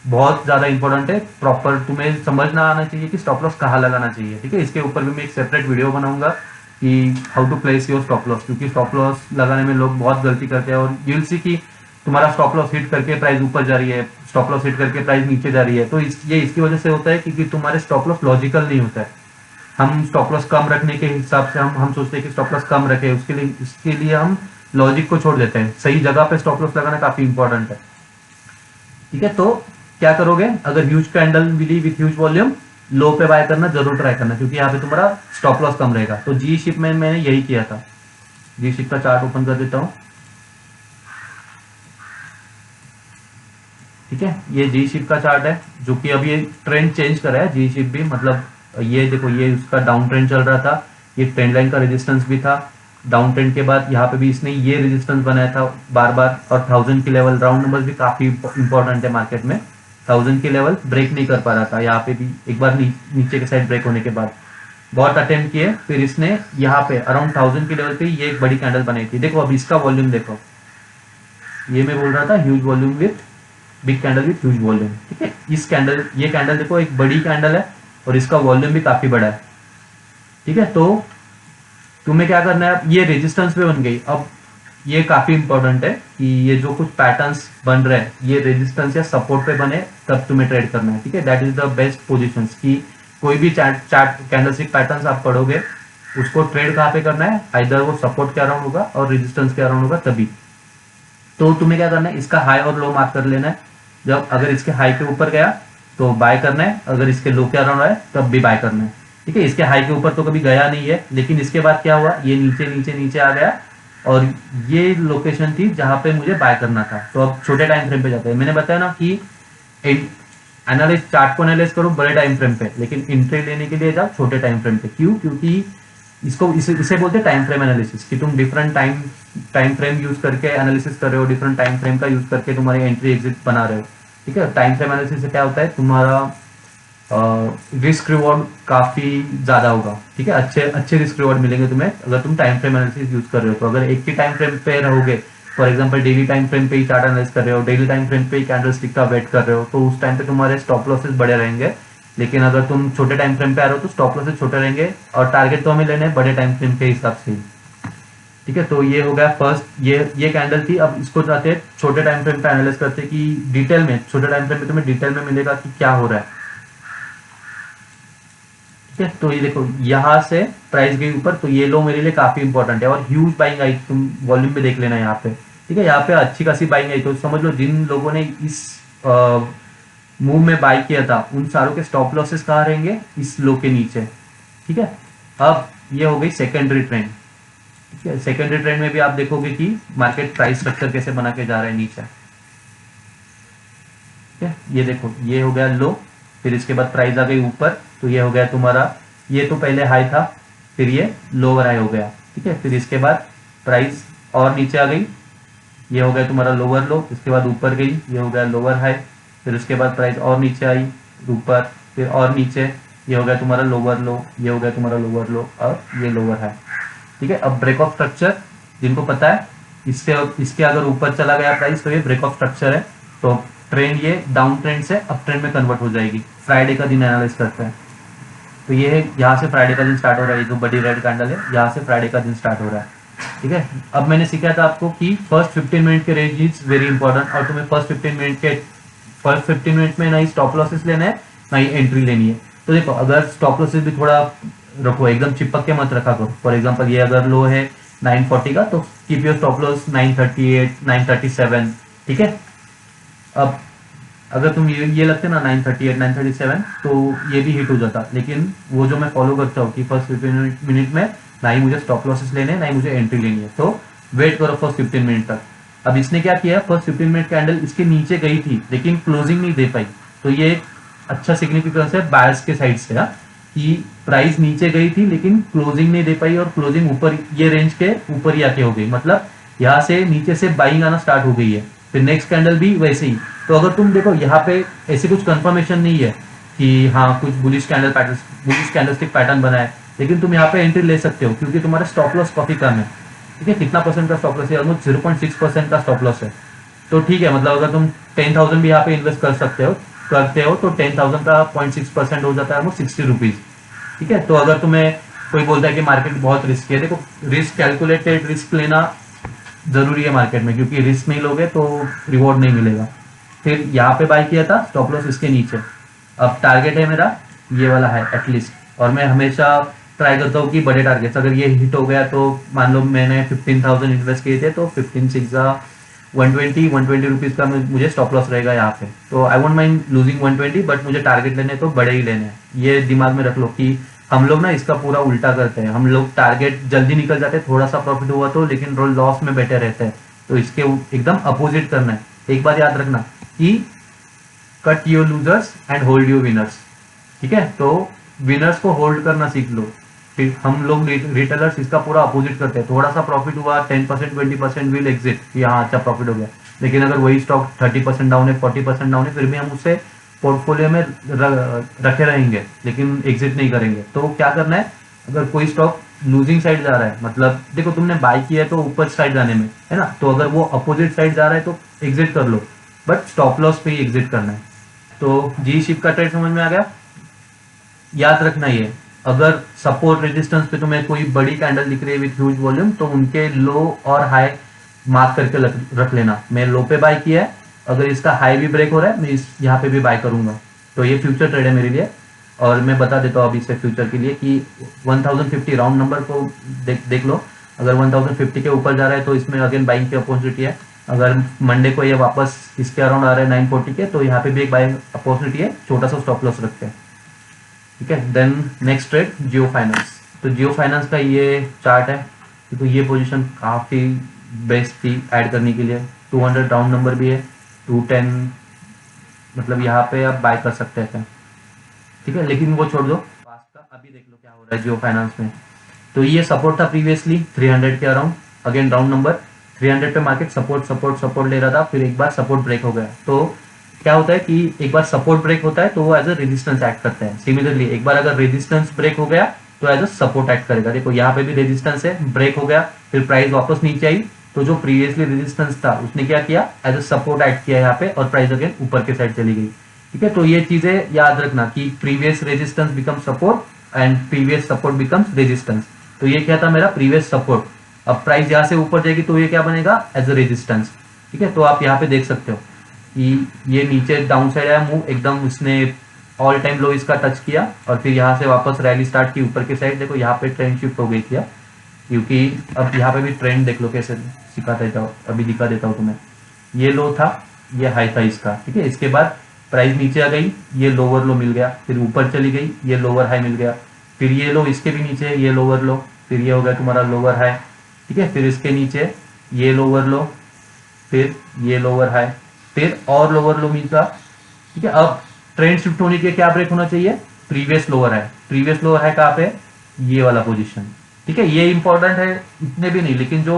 बहुत ज्यादा इंपॉर्टेंट है। प्रॉपर तुम्हें समझना आना चाहिए कि स्टॉप लॉस कहाँ लगाना चाहिए। ठीक है, इसके ऊपर भी मैं एक सेपरेट वीडियो बनाऊंगा कि how to place your stop loss, क्योंकि स्टॉप लॉस लगाने में लोग बहुत गलती करते हैं और यू विल सी कि तुम्हारा स्टॉप लॉस हिट करके प्राइस ऊपर जा रही है, स्टॉप लॉस हिट करके प्राइस नीचे जा रही है। तो ये इसकी वजह से होता है क्योंकि तुम्हारे स्टॉप लॉस लॉजिकल नहीं होता है। हम स्टॉप लॉस कम रखने के हिसाब से हम सोचते हैं कि स्टॉप लॉस कम रखे, उसके लिए हम लॉजिक को छोड़ देते हैं। सही जगह पे स्टॉप लॉस लगाना काफी इंपॉर्टेंट है। ठीक है, तो क्या करोगे, अगर ह्यूज कैंडल मिली विथ ह्यूज वॉल्यूम, लो पे बाय करना जरूर ट्राई करना, क्योंकि यहाँ पे तुम्हारा स्टॉप लॉस कम रहेगा। तो जी शिप में मैंने यही किया था। जी शिप का चार्ट ओपन कर देता हूँ। ठीक है, ये जी शिप का चार्ट है जो कि अभी ट्रेंड चेंज कर रहा है। जी शिप भी मतलब ये देखो, ये उसका डाउन ट्रेंड चल रहा था, ये ट्रेंड लाइन का रेजिस्टेंस भी था। डाउन ट्रेंड के बाद यहाँ पे भी इसने ये रेजिस्टेंस बनाया था बार बार, और 1000 की लेवल, राउंड नंबर्स भी काफी इंपॉर्टेंट है मार्केट में। 1000 की लेवल ब्रेक नहीं कर पा रहा था, यहाँ पे भी एक बार नीचे के साइड ब्रेक होने के बाद बहुत अटेम्प्ट किए, फिर इसने यहाँ पे अराउंड 1000 की लेवल पे ये एक बड़ी कैंडल बनाई थी। देखो अब इसका वॉल्यूम देखो, ये मैं बोल रहा था huge volume with big candle with huge volume. ठीक है, इस कैंडल, ये कैंडल देखो एक बड़ी कैंडल है और इसका वॉल्यूम भी काफी बड़ा है। ठीक है, तो तुम्हें क्या करना है, ये रेजिस्टेंस पे बन गई। अब ये काफी इंपॉर्टेंट है कि ये जो कुछ पैटर्न्स बन रहे हैं ये रेजिस्टेंस या सपोर्ट पे बने, तब तुम्हें ट्रेड करना है। ठीक है, that is the best positions की कोई भी चार्ट कैंडलस्टिक पैटर्न्स आप पढ़ोगे, उसको ट्रेड कहाँ पे करना है, आइदर वो सपोर्ट के अराउंड होगा और रेजिस्टेंस के अराउंड होगा तभी। तो तुम्हें क्या करना है, इसका हाई और लो मार्क कर लेना है। जब अगर इसके हाई के ऊपर गया तो बाय करना है, अगर इसके लो के अराउंड आए तब भी बाय करना है। ठीक है, इसके हाई के ऊपर तो कभी गया नहीं है, लेकिन इसके बाद क्या हुआ, ये नीचे नीचे नीचे आ गया और ये लोकेशन थी जहां पे मुझे बाय करना था। तो अब छोटे टाइम फ्रेम पे जाते हैं। मैंने बताया ना कि एनालिस चार्ट को एनालाइज करो बड़े टाइम फ्रेम पे, लेकिन एंट्री लेने के लिए जाओ छोटे टाइम फ्रेम पे। क्यों, क्योंकि इसे बोलते हैं टाइम फ्रेम एनालिसिस, कि तुम डिफरेंट टाइम फ्रेम यूज करके एनालिसिस कर रहे हो, डिफरेंट टाइम फ्रेम का यूज करके तुम्हारी एंट्री एग्जिट बना रहे हो। ठीक है, टाइम फ्रेम एनालिसिस से क्या होता है, तुम्हारा रिस्क रिवॉर्ड काफी ज्यादा होगा। ठीक है, अच्छे अच्छे रिस्क रिवॉर्ड मिलेंगे तुम्हें अगर तुम टाइम फ्रेम एनालिसिस यूज कर रहे हो। तो अगर एक ही टाइम फ्रेम पे रहोगे, for example daily time frame पे ही चार्ट एनालाइज कर रहे हो, डेली टाइम फ्रेम पे ही कैंडलस्टिक का वेट कर रहे हो, तो उस टाइम पे तुम्हारे स्टॉप लॉसेस बड़े रहेंगे। लेकिन अगर तुम छोटे टाइम फ्रेम पे आ रहे हो तो स्टॉप लॉसेस छोटे रहेंगे, और टारगेट तो हमें लेने हैं बड़े टाइम फ्रेम के हिसाब से। ठीक है, तो ये हो गया फर्स्ट, ये कैंडल थी। अब इसको जाते हैं छोटे टाइम फ्रेम पे एनालाइज करते हैं कि डिटेल में, छोटे टाइम फ्रेम पे तुम्हें डिटेल में मिलेगा कि क्या हो रहा है। ठीक है, तो ये देखो यहाँ से प्राइस गई ऊपर, तो ये लो मेरे लिए काफी इंपॉर्टेंट है, और ह्यूज बाइंग आई, तुम वॉल्यूम पे देख लेना यहाँ पे। ठीक है, यहाँ पे अच्छी खासी बाइंग आई, तो समझ लो जिन लोगों ने इस मूव में बाई किया था उन सारों के स्टॉप लॉसेस कहाँ रहेंगे, इस लो के नीचे। ठीक है, अब ये हो गई सेकेंडरी ट्रेंड। ठीक है, सेकेंडरी ट्रेंड में भी आप देखोगे कि मार्केट प्राइस स्ट्रक्चर कैसे बना के जा रहा है नीचे। ठीक है, ये देखो ये हो गया लो, फिर इसके बाद प्राइस आ गई ऊपर, तो ये हो गया तुम्हारा, ये तो पहले हाई था, फिर ये लोअर हाई हो गया। ठीक है, फिर इसके बाद प्राइस और नीचे आ गई, ये हो गया तुम्हारा लोअर लो, इसके बाद ऊपर गई, ये हो गया लोअर हाई, फिर उसके बाद प्राइस और नीचे आई ऊपर, फिर और नीचे, ये हो गया तुम्हारा लोअर लो, ये हो गया तुम्हारा लोअर लो, और ये लोअर हाई। ठीक है, अब ब्रेक ऑफ स्ट्रक्चर जिनको पता है, इसके अगर ऊपर चला गया प्राइस तो ये ब्रेक ऑफ स्ट्रक्चर है, तो ट्रेंड ये डाउन ट्रेंड से अप ट्रेंड में कन्वर्ट हो जाएगी। फ्राइडे का दिन एनालाइज करते हैं, तो ये है यहाँ से फ्राइडे का दिन स्टार्ट हो रहा है, ये जो बड़ी रेड कैंडल है यहाँ से फ्राइडे का दिन स्टार्ट हो रहा है। ठीक है, अब मैंने सीखा था आपको कि फर्स्ट 15 मिनट के रेंज इज वेरी इंपॉर्टेंट, और तुम्हें फर्स्ट 15 मिनट में ना ही स्टॉप लॉसेस लेना है ना ही एंट्री लेनी है। तो देखो अगर स्टॉप लॉसेस भी थोड़ा रखो, एकदम चिपक के मत रखा करो। फॉर एग्जांपल ये अगर लो है 940 का, तो कीप योर स्टॉप लॉस 938 937। ठीक है, अब अगर तुम ये लगते ना 938 937, तो ये भी हिट हो जाता। लेकिन वो जो मैं फॉलो करता हूँ कि फर्स्ट 15 मिनट में ना ही मुझे स्टॉप लॉसेस लेने हैं ना ही मुझे एंट्री लेनी है, तो वेट करो फर्स्ट 15 मिनट तक। अब इसने क्या किया, फर्स्ट 15 मिनट कैंडल इसके नीचे गई थी लेकिन क्लोजिंग नहीं दे पाई, तो ये एक अच्छा सिग्निफिकेंस है बायर्स के साइड से, कि प्राइस नीचे गई थी लेकिन क्लोजिंग नहीं दे पाई, और क्लोजिंग ऊपर ये रेंज के ऊपर ही आके हो गई, मतलब यहाँ से नीचे से बाइंग आना स्टार्ट हो गई है। फिर नेक्स्ट कैंडल भी वैसे ही। तो अगर तुम देखो यहाँ पे ऐसे कुछ कंफर्मेशन नहीं है कि हाँ कुछ बुलिश कैंडलस्टिक पैटर्न बना है, लेकिन तुम यहाँ पे एंट्री ले सकते हो क्योंकि तुम्हारा स्टॉप लॉस काफी कम है। ठीक है, कितना परसेंट का स्टॉप लॉस है, ऑलमोस्ट 0.6% का स्टॉप लॉस है। तो ठीक है, मतलब अगर तुम 10,000 भी यहाँ पे इन्वेस्ट करते हो तो 10,000 का 0.6% हो जाता है, ऑलमोस्ट 60 रुपीज। ठीक है, तो अगर तुम्हें कोई बोलता है कि मार्केट बहुत रिस्क है, देखो रिस्क कैलकुलेटेड रिस्क लेना जरूरी है मार्केट में, क्योंकि रिस्क नहीं लोगे तो रिवॉर्ड नहीं मिलेगा। फिर यहाँ पे बाय किया था, स्टॉप लॉस इसके नीचे। अब टारगेट है मेरा ये वाला है एटलीस्ट, और मैं हमेशा ट्राई करता हूँ कि बड़े टारगेट्स, अगर ये हिट हो गया तो मान लो मैंने 15,000 इन्वेस्ट किए थे तो 15 सिक्स 120 रुपीज़ का मुझे स्टॉप लॉस रहेगा यहाँ पे। तो I won't mind losing 120, but मुझे टारगेट लेने तो बड़े ही लेने हैं। ये दिमाग में रख लो कि हम लोग ना इसका पूरा उल्टा करते हैं, हम लोग टारगेट जल्दी निकल जाते हैं, थोड़ा सा प्रॉफिट हुआ तो, लेकिन लॉस में बैठे रहते हैं। तो इसके एकदम अपोजिट करना है। एक बात याद रखना कि cut your losers and hold your winners, ठीक है। तो विनर्स को होल्ड करना सीख लो। फिर हम लोग रिटेलर्स इसका पूरा अपोजिट करते हैं, थोड़ा सा प्रॉफिट हुआ 10% 20% विल एग्जिट, यहाँ अच्छा प्रॉफिट हो गया, लेकिन अगर वही स्टॉक 30% डाउन है 40% डाउन है, फिर भी हम उसे पोर्टफोलियो में रखे रहेंगे लेकिन एग्जिट नहीं करेंगे। तो क्या करना है, अगर कोई स्टॉक लूजिंग साइड जा रहा है, मतलब देखो तुमने बाय किया है तो ऊपर साइड जाने में है ना, तो अगर वो अपोजिट साइड जा रहा है तो एग्जिट कर लो, बट स्टॉप लॉस पे ही एग्जिट करना है। तो जी शिप का ट्रेड समझ में आ गया। याद रखना ये, अगर सपोर्ट रेजिस्टेंस पे तुम्हें कोई बड़ी कैंडल दिख रही है विथ ह्यूज वॉल्यूम, तो उनके लो और हाई मार्क करके रख लेना। मैं लो पे बाय किया है, अगर इसका हाई भी ब्रेक हो रहा है मैं इस यहाँ पे भी बाय करूंगा। तो ये फ्यूचर ट्रेड है मेरे लिए, और मैं बता देता हूँ अभी से फ्यूचर के लिए कि 1050 राउंड नंबर को देख लो। अगर 1050 के ऊपर जा रहा है तो इसमें अगेन बाइंग की अपॉर्चुनिटी है। अगर मंडे को ये वापस इसके अराउंड आ रहा है 940 के, तो यहाँ पे भी एक बाइंग अपॉर्चुनिटी है, छोटा सा स्टॉप लॉस रखते हैं, ठीक है। देन नेक्स्ट ट्रेड जियो फाइनेंस। तो जियो फाइनेंस का ये चार्ट है, तो ये पोजीशन काफ़ी बेस्ट थी ऐड करने के लिए। 200 राउंड नंबर भी है, 210, मतलब यहाँ पे आप बाय कर सकते हैं, ठीक है। लेकिन वो छोड़ दो, पास का अभी देख लो क्या हो रहा है जियो फाइनेंस में। तो ये सपोर्ट था प्रीवियसली 300 के अराउंड, अगेन राउंड नंबर 300 पे मार्केट सपोर्ट सपोर्ट सपोर्ट ले रहा था, फिर एक बार सपोर्ट ब्रेक हो गया। तो क्या होता है कि एक बार सपोर्ट ब्रेक होता है तो वो एज अ रेजिस्टेंस एक्ट करता है। सिमिलरली एक बार अगर रेजिस्टेंस ब्रेक हो गया तो एज अ सपोर्ट एक्ट करेगा। देखो यहाँ पे भी रेजिस्टेंस है, ब्रेक हो गया, फिर प्राइस वापस नीचे आई, तो जो प्रीवियसली रेजिस्टेंस था उसने क्या किया, एज अ सपोर्ट एक्ट किया यहाँ पे, और प्राइस अगेन ऊपर के साइड चली गई, ठीक है। तो ये चीजें याद रखना कि previous resistance become support and previous support becomes resistance. तो ये क्या था मेरा प्रीवियस सपोर्ट, अब प्राइस यहाँ से ऊपर जाएगी तो ये क्या बनेगा, एज अ रेजिस्टेंस, ठीक है। तो आप यहाँ पे देख सकते हो कि ये नीचे डाउन साइड आया मूव, एकदम उसने ऑल टाइम लो इसका टच किया, और फिर यहाँ से वापस रैली स्टार्ट की ऊपर के साइड। देखो यहाँ पे ट्रेंड शिफ्ट हो गई थी, क्योंकि अब यहाँ पे भी ट्रेंड देख लो कैसे सिखाते जाओ, अभी दिखा देता हूँ तुम्हें। ये लो था, ये हाई था इसका, ठीक है। इसके बाद प्राइस नीचे आ गई, ये लोअर लो मिल गया, फिर ऊपर चली गई, ये लोअर हाई मिल गया, फिर ये लो इसके भी नीचे, ये लोअर लो, फिर ये हो गया तुम्हारा लोअर हाई, ठीक है। फिर इसके नीचे ये लोअर लो, फिर ये लोअर हाई, फिर और लोअर लो मिलता, ठीक है। अब ट्रेंड शिफ्ट होने के क्या ब्रेक होना चाहिए, previous lower high. Previous lower high कहाँ पे, ये वाला पोजीशन, ठीक है। ये इंपॉर्टेंट है, इतने भी नहीं, लेकिन जो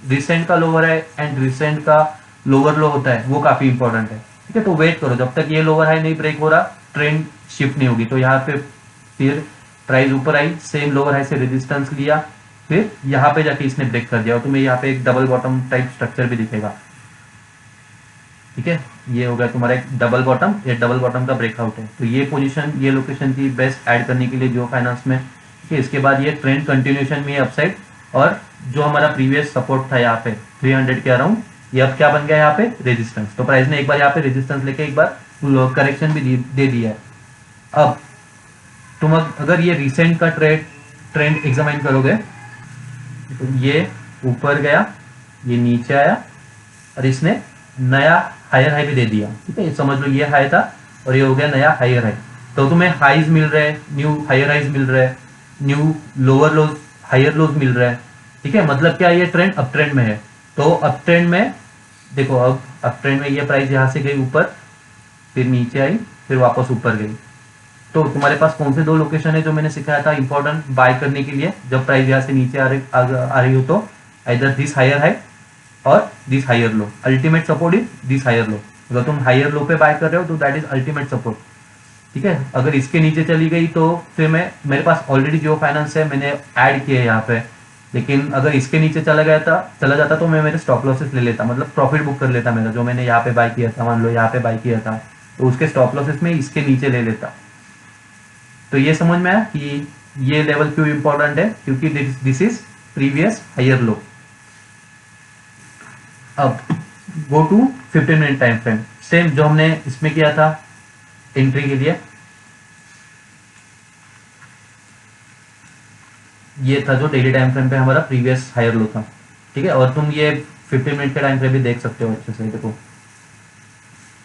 रिसेंट का लोअर है एंड रिसेंट का लोअर लो होता है वो काफी इंपॉर्टेंट है, ठीक है। तो वेट करो जब तक ये लोअर हाई नहीं ब्रेक हो रहा, ट्रेंड शिफ्ट नहीं होगी। तो यहाँ पे फिर प्राइस ऊपर आई, सेम लोअर हाई से रेजिस्टेंस लिया, फिर यहाँ पे जाके इसने ब्रेक कर दिया, और तुम्हें यहाँ पे एक डबल बॉटम टाइप स्ट्रक्चर भी दिखेगा, ठीक है। ये हो गया तुम्हारा एक डबल बॉटम, ये डबल बॉटम का ब्रेकआउट है। तो ये पोजीशन, ये लोकेशन थी बेस्ट ऐड करने के लिए जियो फाइनेंस में, ठीक है। इसके बाद ये ट्रेंड कंटिन्यूशन में अपसाइड, और जो हमारा प्रीवियस सपोर्ट था यहाँ पे 300 के अराउंड, ये अब क्या बन गया यहाँ पे, रेजिस्टेंस। तो प्राइस ने एक बार यहाँ पे रेजिस्टेंस लेके एक बार करेक्शन भी दे दिया है। अब तुम अगर ये रिसेंट का ट्रेंड एग्जामाइन करोगे, तो ये ऊपर गया, ये नीचे आया, और इसने नया हायर हाई भी दे दिया, ठीक है। समझ लो ये हाई था और ये हो गया नया हायर हाई। तो तुम्हें हाईज मिल रहे हैं, न्यू हायर हाइज मिल रहे हैं, new lower lows higher lows मिल रहे हैं, ठीक है। मतलब क्या, ये ट्रेंड अप ट्रेंड में है। तो अप ट्रेंड में देखो, अब अप ट्रेंड में ये प्राइस यहाँ से गई ऊपर, फिर नीचे आई, फिर वापस ऊपर गई। तो तुम्हारे पास कौन से दो लोकेशन है जो मैंने सिखाया था इंपॉर्टेंट बाय करने के लिए, जब प्राइस यहाँ से नीचे आ रही हो, तो इधर दिस हायर हाई और this higher low. Ultimate support is this higher low. अगर तुम हायर लो पे बाय कर रहे हो तो दैट इज अल्टीमेट सपोर्ट, ठीक है। अगर इसके नीचे चली गई तो फिर मेरे पास ऑलरेडी जियो फाइनेंस है, मैंने ऐड किया है यहाँ पे, लेकिन अगर इसके नीचे चला जाता तो मैं मेरे स्टॉप लॉसेस ले लेता, मतलब प्रॉफिट बुक कर लेता मेरा, जो मैंने यहाँ पे बाय किया था, मान लो यहाँ पे बाय किया था, तो उसके स्टॉप लॉसेस में इसके नीचे ले लेता। तो ये समझ में आया कि ये लेवल क्यों इंपॉर्टेंट है, क्योंकि this is previous higher low. अब go to 15 minute time frame, same जो हमने इसमें किया था एंट्री के लिए, ये था जो डेली टाइम फ्रेम पे हमारा प्रीवियस हायर लो था, ठीक है। और तुम ये 15 मिनट का टाइम फ्रेम भी देख सकते हो अच्छे से, देखो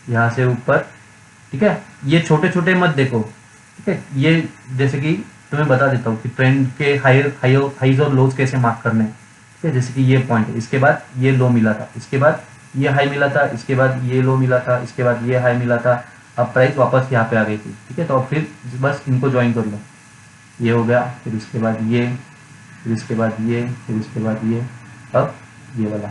यहाँ से ऊपर, ठीक है। ये छोटे छोटे मत देखो, ठीक है। ये जैसे कि तुम्हें बता देता हूँ कि ट्रेंड के हाईज और लोज कैसे मार्क करने हैं, ठीक है। जैसे कि ये पॉइंट है, इसके बाद ये लो मिला था, इसके बाद ये हाई मिला था, इसके बाद ये लो मिला था, इसके बाद ये हाई मिला था, अब प्राइस वापस यहाँ पे आ गई थी, ठीक है। तो अब फिर बस इनको ज्वाइन कर लो, ये हो गया, फिर इसके बाद ये, फिर इसके बाद ये, फिर इसके बाद ये, अब ये वाला,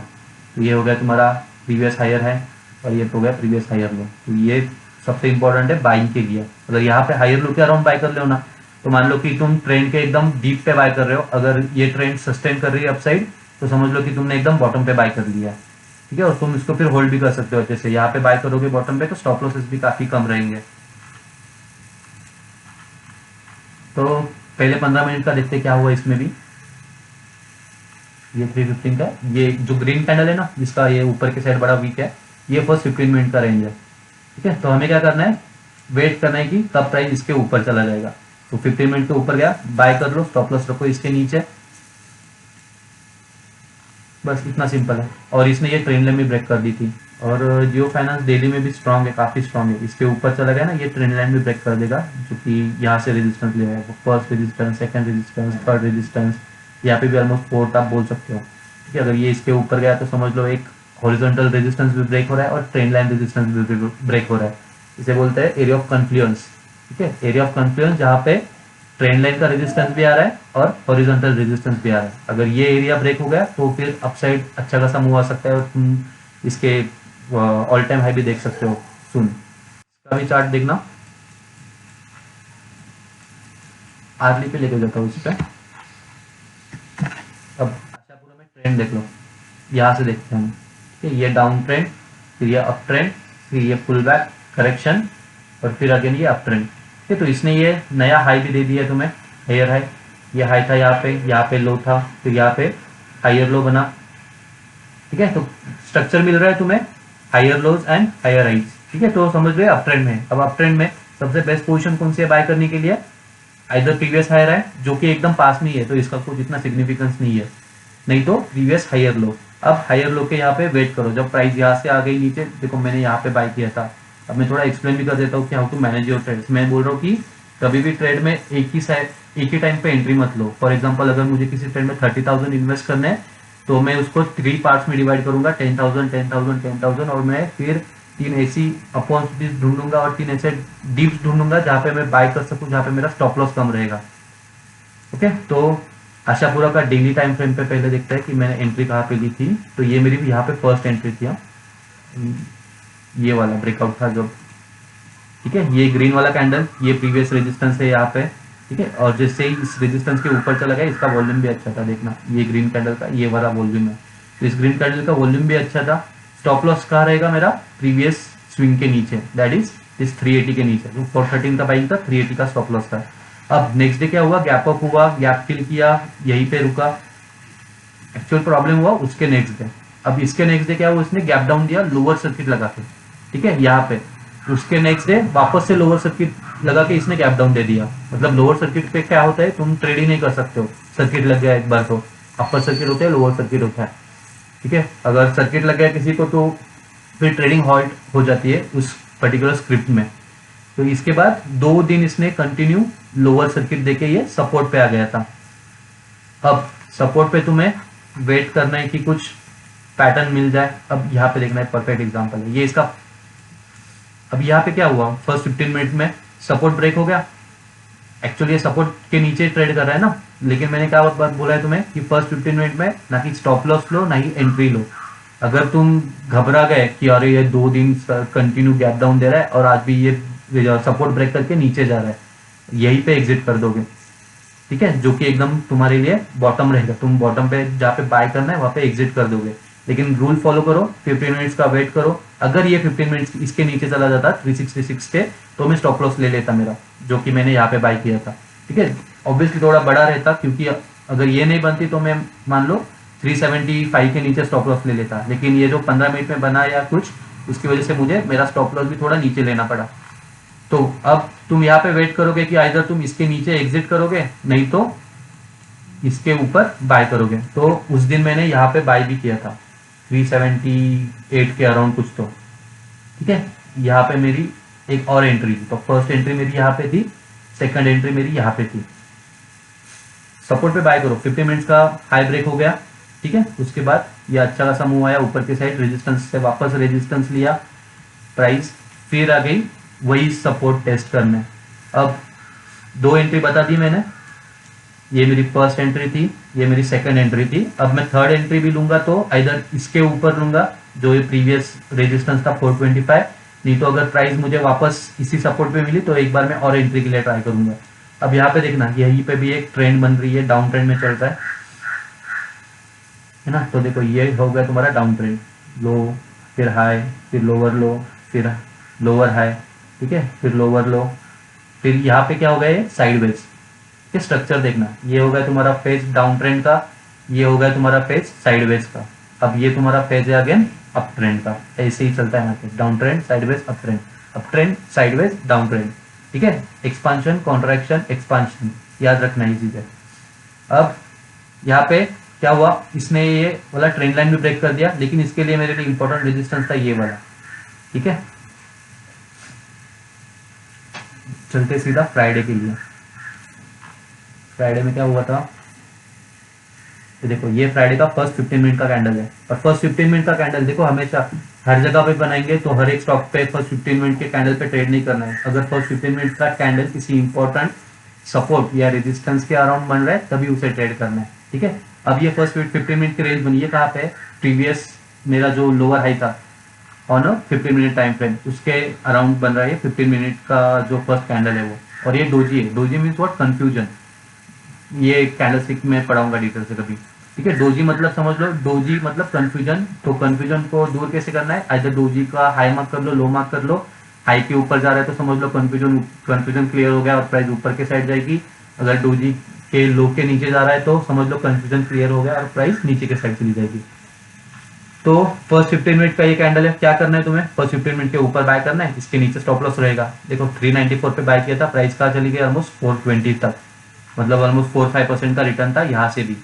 तो ये हो गया तुम्हारा प्रीवियस हायर है, और ये हो गया प्रीवियस हायर लो। तो ये सबसे इंपॉर्टेंट है बाइंग के लिए। अगर यहाँ पे हायर लो के अराउंड बाय कर लो ना, तो मान लो कि तुम ट्रेंड के एकदम डीप पे बाय कर रहे हो, अगर ये ट्रेंड सस्टेन कर रही है अपसाइड, तो समझ लो कि तुमने एकदम बॉटम पे बाय कर लिया, ठीक है। और तुम इसको फिर होल्ड भी कर सकते हो अच्छे से, यहाँ पे बाय करोगे बॉटम पे तो स्टॉप लॉसेस भी काफी कम रहेंगे। तो पहले 15 मिनट का देखते क्या हुआ इसमें भी। ये 315 का, ये जो ग्रीन कैंडल है ना, जिसका ये ऊपर के साइड बड़ा वीक है, ये फर्स्ट 15 मिनट का रेंज है, ठीक है। तो हमें क्या करना है, वेट करना है कि कब प्राइस इसके ऊपर चला जाएगा। तो 15 मिनट के ऊपर गया, बाय कर लो, स्टॉप लॉस रखो इसके नीचे, बस इतना सिंपल है। और इसने ये ट्रेंड लाइन भी ब्रेक कर दी थी। और जियो फाइनेंस डेली में भी स्ट्रांग है, काफी स्ट्रांग है, इसके ऊपर चला गया ना, ये ट्रेंड लाइन भी ब्रेक कर देगा, जो कि यहाँ से रेजिस्टेंस ले आएगा, first resistance, second resistance, third resistance, यहाँ पे भी ऑलमोस्ट फोर्थ आप बोल सकते हो, ठीक है। अगर ये इसके ऊपर गया तो समझ लो एक हॉरिजॉन्टल रेजिस्टेंस भी ब्रेक हो रहा है और ट्रेंड लाइन रेजिस्टेंस भी ब्रेक हो रहा है। इसे बोलते हैं एरिया ऑफ कन्फ्लुएंस, ठीक है। एरिया ऑफ कन्फ्लुएंस जहाँ पे ट्रेंड लाइन का रेजिस्टेंस भी आ रहा है और हॉरिजॉन्टल रेजिस्टेंस भी आ रहा है। अगर ये एरिया ब्रेक हो गया तो फिर अपसाइड अच्छा खासा मूव आ सकता है, और तुम इसके ऑल टाइम हाई भी देख सकते हो सुन। इसका भी चार्ट देखना, आरली पे लेके जाता हूँ इस पे। अब आशापुरा में ट्रेंड देख लो, यहाँ से देखते हैं हम, ठीक है। ये डाउन ट्रेंड, फिर ये अप ट्रेंड, फिर ये पुल बैक करेक्शन, और फिर अगेन ये अप ट्रेंड, ठीक है। तो इसने ये नया हाई भी दे दिया तुम्हें, हायर हाई। ये हाई था यहाँ पे लो था, फिर यहाँ पे हायर लो बना, ठीक है। तो स्ट्रक्चर मिल रहा है तुम्हें, higher lows and higher highs, ठीक है। तो समझ लो अप ट्रेंड में। अब अप ट्रेंड में सबसे बेस्ट पोजीशन कौन सी है बाय करने के लिए, आइदर प्रीवियस हायर है जो कि एकदम पास में ही है, तो इसका कुछ इतना सिग्निफिकेंस नहीं है, नहीं तो प्रीवियस हायर लो। अब हायर लो के यहाँ पे वेट करो, जब प्राइस यहाँ से आ गई नीचे, देखो मैंने यहाँ पे बाय किया था। अब मैं थोड़ा एक्सप्लेन भी कर देता हूँ कि how to manage your trades. मैं बोल रहा हूँ कि कभी भी ट्रेड में एक ही टाइम पे एंट्री मत लो। फॉर एग्जाम्पल अगर मुझे किसी ट्रेड में 30,000 इन्वेस्ट करने हैं, तो मैं उसको 3 पार्ट्स में डिवाइड करूंगा, 10,000 10,000 10,000, और मैं फिर 3 ऐसी अपॉर्चुनिटीज ढूंढूंगा और 3 ऐसे डीप्स ढूंढूंगा जहाँ पे मैं बाय कर सकूँ, जहाँ पे मेरा स्टॉप लॉस कम रहेगा, ओके। तो आशापुरा का डेली टाइम फ्रेम पे पहले देखते हैं कि मैंने एंट्री कहाँ पे ली थी। तो ये मेरी यहाँ पे फर्स्ट एंट्री थी, ये वाला ब्रेकआउट था जब, ठीक है। ये ग्रीन वाला कैंडल, ये प्रीवियस रेजिस्टेंस है यहाँ पे, ठीक है। और जैसे ही इस रेजिस्टेंस के ऊपर चला गया, इसका वॉल्यूम भी अच्छा था, देखना ये ग्रीन कैंडल का ये वाला वॉल्यूम है, तो इस ग्रीन कैंडल का वॉल्यूम भी अच्छा था। स्टॉप लॉस कहाँ रहेगा मेरा, प्रीवियस स्विंग के नीचे, दैट इज इस 380 के नीचे। तो 413 का बाइंग था, 380 का स्टॉप लॉस था। अब नेक्स्ट डे क्या हुआ, गैप अप हुआ, गैप फिल किया, यहीं पे रुका, एक्चुअल प्रॉब्लम हुआ उसके नेक्स्ट डे। अब इसके नेक्स्ट डे क्या हुआ, इसने गैप डाउन दिया लोअर सर्किट लगा के, ठीक है, यहाँ पे। उसके नेक्स्ट डे वापस से लोअर सर्किट लगा के इसने गैप डाउन दे दिया। मतलब लोअर सर्किट पे क्या होता है, तुम ट्रेड ही नहीं कर सकते हो, सर्किट लग गया एक बार तो। अपर सर्किट होता है, लोअर सर्किट होता है, ठीक है। अगर सर्किट लग गया किसी को तो फिर ट्रेडिंग हॉल्ट हो जाती है उस पर्टिकुलर स्क्रिप्ट में। तो इसके बाद 2 दिन इसने कंटिन्यू लोअर सर्किट देके ये सपोर्ट पे आ गया था। अब सपोर्ट पे तुम्हें वेट करना है कि कुछ पैटर्न मिल जाए। अब यहाँ पे देखना है, परफेक्ट एग्जांपल है ये इसका। अब यहाँ पे क्या हुआ, फर्स्ट 15 मिनट में सपोर्ट ब्रेक हो गया। एक्चुअली ये सपोर्ट के नीचे ट्रेड कर रहा है ना, लेकिन मैंने क्या बात बोला है तुम्हें कि फर्स्ट 15 मिनट में ना कि स्टॉप लॉस लो ना ही एंट्री लो। अगर तुम घबरा गए कि अरे ये 2 दिन कंटिन्यू गैप डाउन दे रहा है और आज भी ये सपोर्ट ब्रेक करके नीचे जा रहा है, यहीं पे एग्जिट कर दोगे, ठीक है, जो कि एकदम तुम्हारे लिए बॉटम रहेगा। तुम बॉटम पे जहाँ पे बाय करना है वहां पे एग्जिट कर दोगे। लेकिन रूल फॉलो करो, 15 मिनट्स का वेट करो। अगर ये 15 मिनट्स इसके नीचे चला जाता 366 के, तो मैं स्टॉप लॉस ले लेता मेरा, जो कि मैंने यहाँ पे बाय किया था, ठीक है। ऑब्वियसली थोड़ा बड़ा रहता, क्योंकि अगर ये नहीं बनती तो मैं मान लो 375 के नीचे स्टॉप लॉस ले लेता, लेकिन ये जो 15 मिनट में बना या कुछ, उसकी वजह से मुझे मेरा स्टॉप लॉस भी थोड़ा नीचे लेना पड़ा। तो अब तुम यहाँ पे वेट करोगे कि आइदर तुम इसके नीचे एग्जिट करोगे, नहीं तो इसके ऊपर बाय करोगे। तो उस दिन मैंने यहाँ पे बाय भी किया था 378 के अराउंड कुछ तो, ठीक है। यहाँ पे मेरी एक और एंट्री थी, तो फर्स्ट एंट्री मेरी यहाँ पे थी, सेकंड एंट्री मेरी यहाँ पे थी। सपोर्ट पे बाय करो, 50 मिनट्स का हाई ब्रेक हो गया, ठीक है। उसके बाद ये अच्छा खासा मूव आया ऊपर के साइड, रेजिस्टेंस से वापस रेजिस्टेंस लिया प्राइस, फिर आ गई वही सपोर्ट टेस्ट करने। अब 2 एंट्री बता दी मैंने, ये मेरी फर्स्ट एंट्री थी, ये मेरी सेकंड एंट्री थी। अब मैं थर्ड एंट्री भी लूंगा तो इधर इसके ऊपर लूंगा जो ये प्रीवियस रेजिस्टेंस था 425, नहीं तो अगर प्राइस मुझे वापस इसी सपोर्ट पे मिली तो एक बार मैं और एंट्री के लिए ट्राई करूंगा। अब यहाँ पे देखना, यहीं पे भी एक ट्रेंड बन रही है, डाउन ट्रेंड में चल रहा है ना। तो देखो ये हो गया तुम्हारा डाउन ट्रेंड, लो फिर हाई, फिर लोअर लो, फिर लोअर हाई, ठीक है, फिर लोअर लो, फिर यहाँ पे क्या हो गया ये साइडवेज। ये स्ट्रक्चर देखना, ये हो गया तुम्हारा फेज डाउन ट्रेंड का, ये हो गया तुम्हारा फेज साइडवेज का। अब ये तुम्हारा फेज है अगेन अप ट्रेंड का, ऐसे ही चलता है यहाँ पे, down trend sideways up trend, up trend sideways down trend, ठीक है। एक्सपांशन कॉन्ट्रैक्शन एक्सपांशन, याद रखना ये चीजें। अब यहाँ पे क्या हुआ, इसने ये वाला ट्रेंड लाइन भी ब्रेक कर दिया, लेकिन इसके लिए मेरे लिए इंपॉर्टेंट रेजिस्टेंस था ये वाला, ठीक है। चलते सीधा फ्राइडे के लिए। फ्राइडे में क्या हुआ था, तो देखो ये फ्राइडे का फर्स्ट 15 मिनट का कैंडल है, और फर्स्ट 15 मिनट का कैंडल देखो हमेशा हर जगह पे बनाएंगे तो हर एक स्टॉक पे फर्स्ट 15 मिनट के कैंडल पे ट्रेड नहीं करना है। अगर फर्स्ट 15 मिनट का कैंडल किसी इंपॉर्टेंट सपोर्ट या रेजिस्टेंस के अराउंड बन रहा है तभी उसे ट्रेड करना है, ठीक है। अब ये फर्स्ट 15 मिनट की रेंज बनी है कहाँ पे, प्रीवियस मेरा जो लोअर हाई था ऑन 15 मिनट टाइम फ्रेम, उसके अराउंड बन रहा है 15 मिनट का जो फर्स्ट कैंडल है वो। और ये डोजी है, डोजी मीन्स व्हाट, कंफ्यूजन। ये कैंडलस्टिक में पढ़ाऊंगा डिटेल से कभी, ठीक है। डोजी मतलब समझ लो, डोजी मतलब कंफ्यूजन। तो कंफ्यूजन को दूर कैसे करना है, आइदर डोजी का हाई मार्क कर लो, लो मार्क कर लो। हाई के ऊपर जा रहा है तो समझ लो कंफ्यूजन क्लियर हो गया और प्राइस ऊपर के साइड जाएगी। अगर डोजी के लो के नीचे जा रहा है तो समझ लो कंफ्यूजन क्लियर हो गया और प्राइस नीचे के साइड चली जाएगी। तो फर्स्ट 15 मिनट का ये कैंडल है, क्या करना है तुम्हें, फर्स्ट 15 मिनट के ऊपर बाय करना है, इसके नीचे स्टॉप लॉस रहेगा। देखो 394 पे बाय किया था, प्राइस कहाँ चली गई, ऑलमोस्ट 420 तक, मतलब ऑलमोस्ट 4-5% का रिटर्न था यहाँ से भी।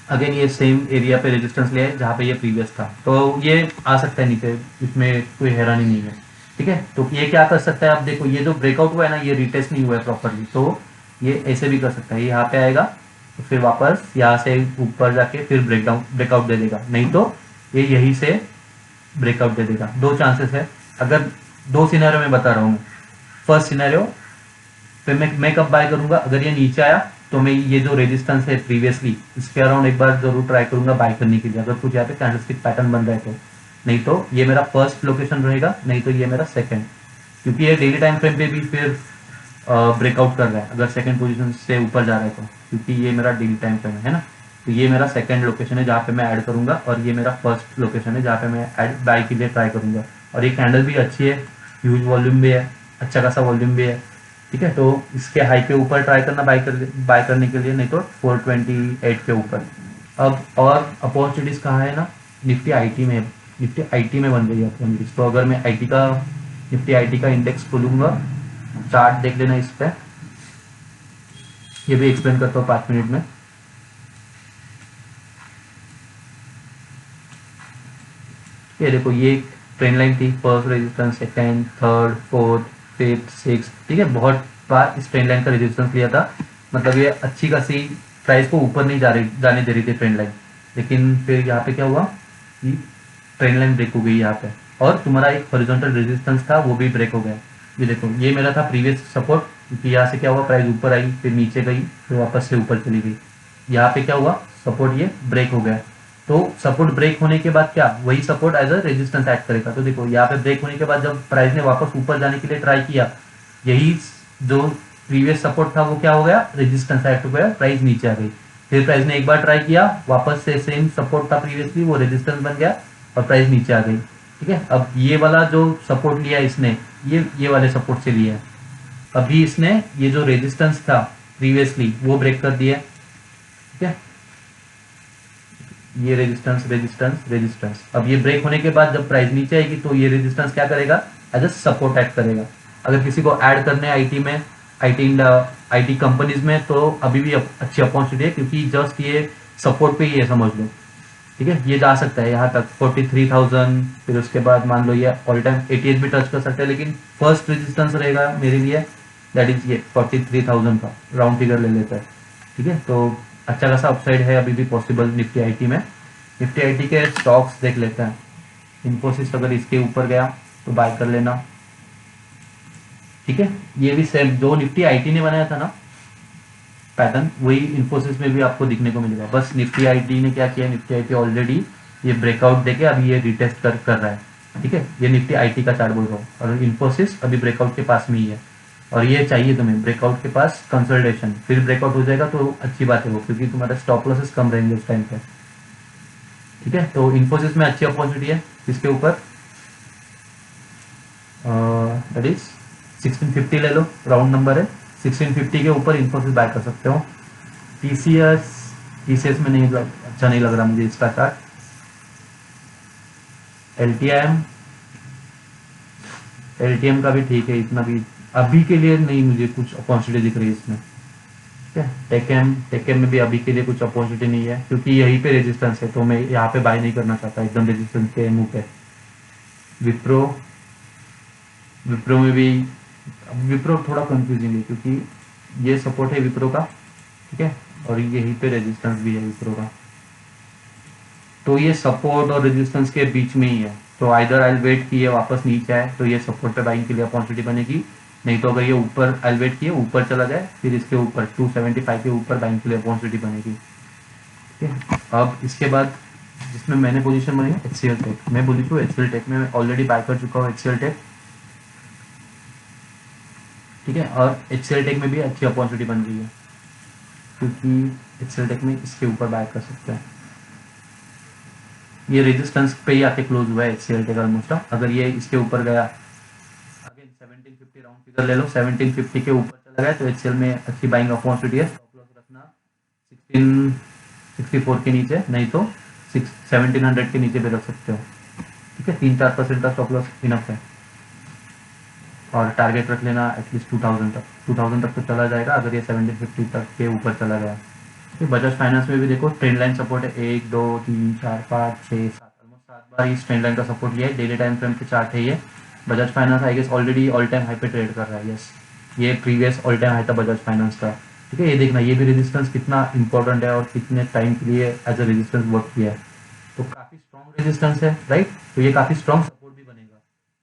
अगेन ये सेम एरिया पे रेजिस्टेंस लिया है जहाँ पे ये प्रीवियस था, तो ये आ सकता है नीचे, इसमें कोई हैरानी नहीं है, ठीक है। तो ये क्या कर सकता है, अब देखो ये जो ब्रेकआउट हुआ है ना, ये रिटेस्ट नहीं हुआ है प्रॉपरली, तो ये ऐसे भी कर सकता है, ये यहाँ पे आएगा तो फिर वापस यहाँ से ऊपर जाके फिर ब्रेकआउट दे देगा, नहीं तो ये यहीं से ब्रेकआउट दे देगा। 2 चांसेस है, अगर 2 सिनेरियो में बता रहा हूँ। फर्स्ट सिनेरियो पे मैं कब बाय करूंगा, अगर ये नीचे आया तो मैं ये जो रेजिस्टेंस है प्रीवियसली इसके अराउंड एक बार जरूर ट्राई करूंगा बाय करने के लिए, अगर कुछ यहाँ पे कैंडलस्टिक पैटर्न बन रहा है तो। नहीं तो ये मेरा फर्स्ट लोकेशन रहेगा, नहीं तो ये मेरा सेकंड, क्योंकि ये डेली टाइम फ्रेम पे भी फिर ब्रेकआउट कर रहा है अगर सेकंड पोजीशन से ऊपर जा रहा है तो, क्योंकि ये मेरा डेली टाइम फ्रेम है ना। तो ये मेरा सेकंड लोकेशन है जहाँ पे मैं ऐड करूंगा, और ये मेरा फर्स्ट लोकेशन है जहाँ पे मैं ऐड बाय के लिए ट्राई करूंगा। और ये कैंडल भी अच्छी है, ह्यूज वॉल्यूम भी है, अच्छा खासा वॉल्यूम भी है, ठीक है। तो इसके हाई के ऊपर ट्राई करना बाय करने के लिए, नहीं तो 428 के ऊपर। अब और अपॉर्चुनिटीज कहाँ है ना, निफ्टी आईटी में, निफ्टी आईटी में बन रही है अपॉर्चुनिटीज। तो अगर मैं आईटी का, निफ्टी आईटी का इंडेक्स खोलूंगा, चार्ट देख लेना इस पे, ये भी एक्सप्लेन करता हूँ 5 मिनट में। ये देखो ये ट्रेंड लाइन थी, first resistance, second, third, fourth, fifth, six, ठीक है। बहुत बार इस ट्रेंड लाइन का रेजिस्टेंस लिया था, मतलब ये अच्छी खासी प्राइस को ऊपर नहीं जाने दे रही थी ट्रेंड लाइन। लेकिन फिर यहाँ पे क्या हुआ कि ट्रेंड लाइन ब्रेक हो गई यहाँ पे, और तुम्हारा एक हॉरिजॉन्टल रेजिस्टेंस था वो भी ब्रेक हो गया। ये देखो ये मेरा था प्रीवियस सपोर्ट, क्योंकि यहाँ से क्या हुआ, प्राइस ऊपर आई, फिर नीचे गई, फिर वापस से ऊपर चली गई। यहाँ पे क्या हुआ, सपोर्ट ये ब्रेक हो गया। तो सपोर्ट ब्रेक होने के बाद क्या, वही support as a resistance act करेगा। तो देखो यहाँ पे ब्रेक होने के बाद जब प्राइस ने वापस ऊपर जाने के लिए ट्राई किया, यही जो प्रीवियस सपोर्ट था वो क्या हो गया, रेजिस्टेंस एक्ट हो गया, प्राइस नीचे आ गई। फिर प्राइस ने एक बार ट्राई किया, वापस से सेम सपोर्ट था प्रीवियसली, वो रेजिस्टेंस बन गया और प्राइस नीचे आ गई, ठीक है। अब ये वाला जो सपोर्ट लिया इसने, ये वाले सपोर्ट से लिया है। अभी इसने ये जो रेजिस्टेंस था प्रीवियसली वो ब्रेक कर दिया, ठीक है। ये रेजिस्टेंस रेजिस्टेंस रेजिस्टेंस, अब ये ब्रेक होने के बाद जब प्राइस नीचे आएगी तो ये रेजिस्टेंस क्या करेगा, एज अ सपोर्ट एक्ट करेगा। अगर किसी को ऐड करने आईटी में, आईटी कंपनीज में, तो अभी भी अच्छी अपॉर्चुनिटी है, क्योंकि जस्ट ये सपोर्ट पे ही है समझ लो, ठीक है। ये जा सकता है यहाँ तक 43,000, फिर उसके बाद मान लो ये ऑल टाइम 88 भी टच कर सकता है, लेकिन फर्स्ट रेजिस्टेंस रहेगा मेरे लिए दैट इज ये 43,000 का राउंड फिगर ले लेता है, ठीक है। तो अच्छा खासा अपसाइड है अभी भी पॉसिबल निफ्टी आईटी में। निफ्टी आईटी के स्टॉक्स देख लेते हैं। इन्फोसिस अगर इसके ऊपर गया तो बाय कर लेना, ठीक है। ये भी सेम जो निफ्टी आईटी ने बनाया था ना पैटर्न, वही इन्फोसिस में भी आपको दिखने को मिलेगा। बस निफ्टी आईटी ने क्या किया, निफ्टी आईटी ऑलरेडी ये ब्रेकआउट देके अभी ये रिटेस्ट कर रहा है, ठीक है। ये निफ्टी आईटी का चार्ट बोल रहा हूँ, और इन्फोसिस अभी ब्रेकआउट के पास में ही है, और ये चाहिए तुम्हें ब्रेकआउट के पास कंसल्टेशन, फिर ब्रेकआउट हो जाएगा तो अच्छी बात है वो, क्योंकि तुम्हारे स्टॉप लॉसेस कम रहेंगे उस टाइम पे, ठीक है। तो इन्फोसिस में अच्छी अपॉर्चुनिटी है, इसके ऊपर दैट इज 1650 ले लो, राउंड नंबर है 1650 के ऊपर इन्फोसिस बाय कर सकते हो। टीसीएस में नहीं अच्छा नहीं लग रहा मुझे इसका चार्ट। एलटीएम का भी ठीक है, इतना भी अभी के लिए नहीं मुझे कुछ अपॉर्चुनिटी दिख रही है इसमें, ठीक है। टेकेम में भी अभी के लिए कुछ अपॉर्चुनिटी नहीं है, क्योंकि यहीं पे रेजिस्टेंस है, तो मैं यहाँ पे बाय नहीं करना चाहता एकदम रेजिस्टेंस के मुंह पे। विप्रो में भी, विप्रो थोड़ा कंफ्यूजिंग है, क्योंकि ये सपोर्ट है विप्रो का, ठीक है, और यहीं पे रेजिस्टेंस भी है विप्रो का, तो ये सपोर्ट और रेजिस्टेंस के बीच में ही है। तो आइदर आई वेट कि ये वापस नीचे आए तो ये सपोर्ट पे बाइंग के लिए अपॉर्चुनिटी बनेगी, नहीं तो अगर ये ऊपर आई वेट किए ऊपर चला जाए फिर इसके ऊपर 275 के ऊपर बाइंग के लिए अपॉर्चुनिटी बनेगी, ठीक है। अब इसके बाद जिसमें मैंने पोजीशन बनी है एचसीएल टेक, मैं बोली थी एचसीएल टेक में ऑलरेडी बाय कर चुका हूँ एचसीएल टेक, ठीक है। और एचसीएल टेक में भी अच्छी अपॉर्चुनिटी बन गई है, क्योंकि एचसीएल टेक में इसके ऊपर बाय कर सकते हैं। ये रेजिस्टेंस पे ही आके क्लोज हुआ है एचसीएल टेक ऑलमोस्ट। अगर ये इसके ऊपर गया, अगेन 1750 राउंड फिगर ले लो, 1750 के ऊपर चला गया तो एचसीएल में अच्छी बाइंग अपॉर्चुनिटी है। स्टॉप लॉस रखना 1664 के नीचे, नहीं तो 1700 के नीचे भी रख सकते हो, ठीक है। 3-4% का स्टॉप लॉस इनफ है, और टारगेट रख लेना एटलीस्ट 2000 तक तो चला जाएगा अगर ये 1750 तक के ऊपर चला गया। तो बजाज फाइनेंस में भी देखो ट्रेंड लाइन सपोर्ट है, 1 2 3 4 5 6 7, ऑलमोस्ट 7 बार इस ट्रेंड लाइन का सपोर्ट लिया है। डेली टाइम फ्रेम के चार्ट है ये। Bajaj Finance I guess already all time high पे ट्रेड कर रहा है, यस, ये प्रीवियस ऑल टाइम हाई था बजाज फाइनेंस का, ठीक है। ये देखना ये भी रेजिस्टेंस कितना इंपॉर्टेंट है और कितने टाइम के लिए एज अ रेजिस्टेंस वर्क किया है, तो काफी स्ट्रॉन्ग रेजिस्टेंस है, राइट। तो ये काफी स्ट्रॉन्ग सपोर्ट भी बनेगा,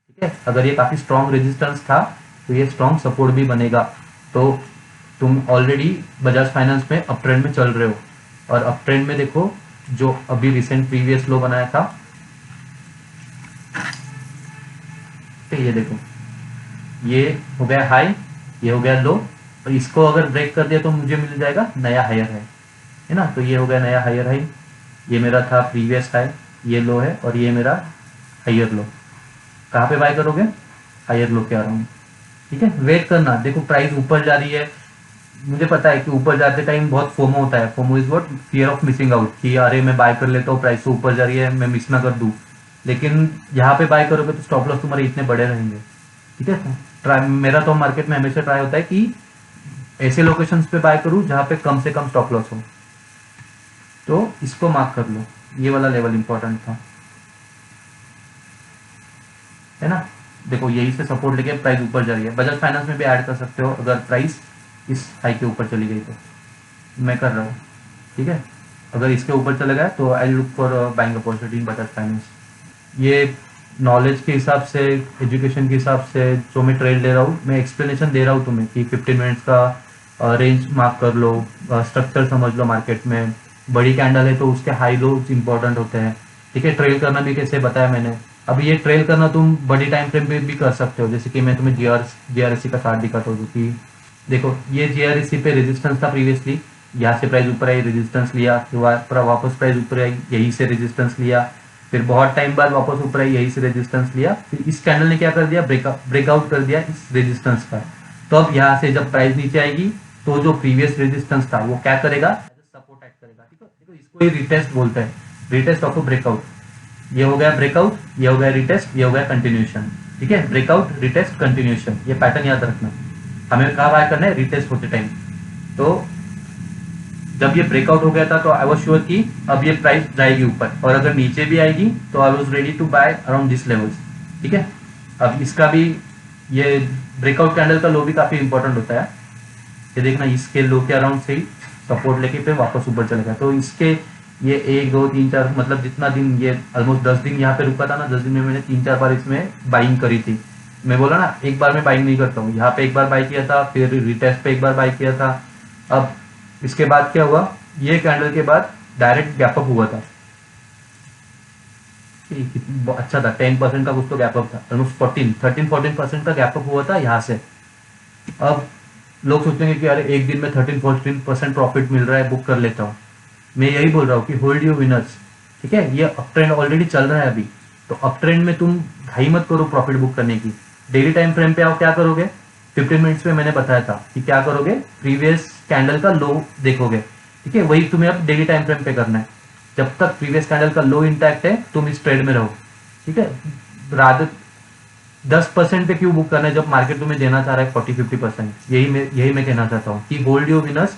ठीक है। अगर ये काफी स्ट्रॉन्ग रेजिस्टेंस था तो ये स्ट्रॉन्ग सपोर्ट भी बनेगा। तो तुम ऑलरेडी बजाज फाइनेंस में अप ट्रेंड में चल रहे हो, और अप ट्रेंड में देखो जो अभी रिसेंट प्रीवियस लो बनाया था, तो ये देखो ये हो गया हाई, ये हो गया लो, और इसको अगर ब्रेक कर दिया तो मुझे मिल जाएगा नया हायर हाई, है ना। तो ये हो गया नया हायर हाई, ये मेरा था प्रीवियस हाई, ये लो है, और ये मेरा हायर लो। कहाँ पे बाय करोगे, हायर लो के अराउंड, ठीक है। वेट करना, देखो प्राइस ऊपर जा रही है, मुझे पता है कि ऊपर जाते टाइम बहुत फोमो होता है, FOMO is what, fear of missing out, कि अरे मैं बाय कर लेता हूँ प्राइस तो ऊपर जा रही है मैं मिस ना कर दूं, लेकिन यहाँ पे बाय करोगे तो स्टॉप लॉस तुम्हारे इतने बड़े रहेंगे, ठीक है। ट्राई, मेरा तो मार्केट में हमेशा ट्राई होता है कि ऐसे लोकेशंस पे बाय करूँ जहाँ पे कम से कम स्टॉप लॉस हो, तो इसको मार्क कर लो, ये वाला लेवल इंपॉर्टेंट था, है ना। देखो यही से सपोर्ट लेके प्राइस ऊपर जा रही है। बजाज फाइनेंस में भी ऐड कर सकते हो अगर प्राइस इस हाई के ऊपर चली गई तो, मैं कर रहा हूँ, ठीक है। अगर इसके ऊपर चला गया तो I look for buying opportunity in Bajaj finance. ये नॉलेज के हिसाब से, एजुकेशन के हिसाब से जो मैं ट्रेड ले रहा हूँ, मैं एक्सप्लेनेशन दे रहा हूँ तुम्हें कि 15 मिनट्स का रेंज मार्क कर लो, स्ट्रक्चर समझ लो मार्केट में, बड़ी कैंडल है तो उसके हाई लो इंपॉर्टेंट होते हैं, ठीक है। ट्रेल करना भी कैसे बताया मैंने। अब ये ट्रेल करना तुम बड़ी टाइम फ्रेम पे भी कर सकते हो, जैसे कि मैं तुम्हें जीआरएससी का चार्ट दिखाता हूँ कि देखो ये जीआरएससी पे रेजिस्टेंस था प्रीवियसली, यहाँ से प्राइस ऊपर आई रेजिस्टेंस लिया, फिर वापस प्राइस ऊपर आई यही से रेजिस्टेंस लिया, फिर बहुत टाइम बाद वापस ऊपर आई यही से रेजिस्टेंस लिया, फिर इस कैंडल ने क्या कर दिया, ब्रेकआउट कर दिया इस रेजिस्टेंस का। तो अब यहाँ से जब प्राइस नीचे आएगी तो जो प्रीवियस रेजिस्टेंस था वो क्या करेगा, सपोर्ट एक्ट करेगा। ठीक है, देखो इसको ही रिटेस्ट बोलते हैं, रिटेस्ट ऑफ ब्रेकआउट। ये हो गया ब्रेकआउट, ये हो गया रिटेस्ट, ये हो गया कंटिन्यूएशन। ठीक है, ब्रेकआउट रिटेस्ट कंटिन्यूएशन, ये पैटर्न याद रखना। हमें कहाँ बाय करना है, रिटेस्ट होते टाइम। तो जब ये ब्रेकआउट हो गया था तो आई वाज श्योर कि अब ये प्राइस जाएगी ऊपर, और अगर नीचे भी आएगी तो I was ready to buy around this levels. ठीक है, अब इसका भी ये ब्रेकआउट कैंडल का लो भी काफी इंपॉर्टेंट होता है। ये देखना, इसके लो के अराउंड से ही सपोर्ट लेके फिर वापस ऊपर चलेगा। तो इसके ये 1 2 3 4 मतलब जितना दिन, ये ऑलमोस्ट 10 दिन यहाँ पे रुका था ना, 10 दिन में मैंने 3 4 बार इसमें बाइंग करी थी। मैं बोला ना एक बार में बाइंग नहीं करता हूँ, यहाँ पे एक बार बाई किया था, फिर रिटेस्ट पे एक बार बाई किया था। अब इसके बाद क्या हुआ, ये कैंडल के बाद डायरेक्ट गैप अप हुआ था। अच्छा था, 10% का कुछ तो गैप अप था, ऑलमोस्ट 13-14% का गैप अप हुआ था यहाँ से। अब लोग सोचेंगे कि अरे एक दिन में 13-14% प्रॉफिट मिल रहा है, बुक कर लेता हूँ। मैं यही बोल रहा हूँ कि होल्ड योर विनर्स। ठीक है, ये अप ट्रेंड ऑलरेडी चल रहा है अभी, तो अप ट्रेंड में तुम घाई मत करो प्रॉफिट बुक करने की। डेली टाइम फ्रेम पे आओ, क्या करोगे, 15 मिनट्स में मैंने बताया था कि क्या करोगे, प्रीवियस कैंडल का लो देखोगे। ठीक है, वही तुम्हें अब डेली टाइम फ्रेम पे करना है। जब तक प्रीवियस कैंडल का लो इंटैक्ट है तुम इस ट्रेड में रहो। ठीक है, रादर 10% पे क्यों बुक करना है जब मार्केट तुम्हें देना चाह रहा है 40-50%। यही मैं कहना चाहता हूँ कि होल्ड योर विनर्स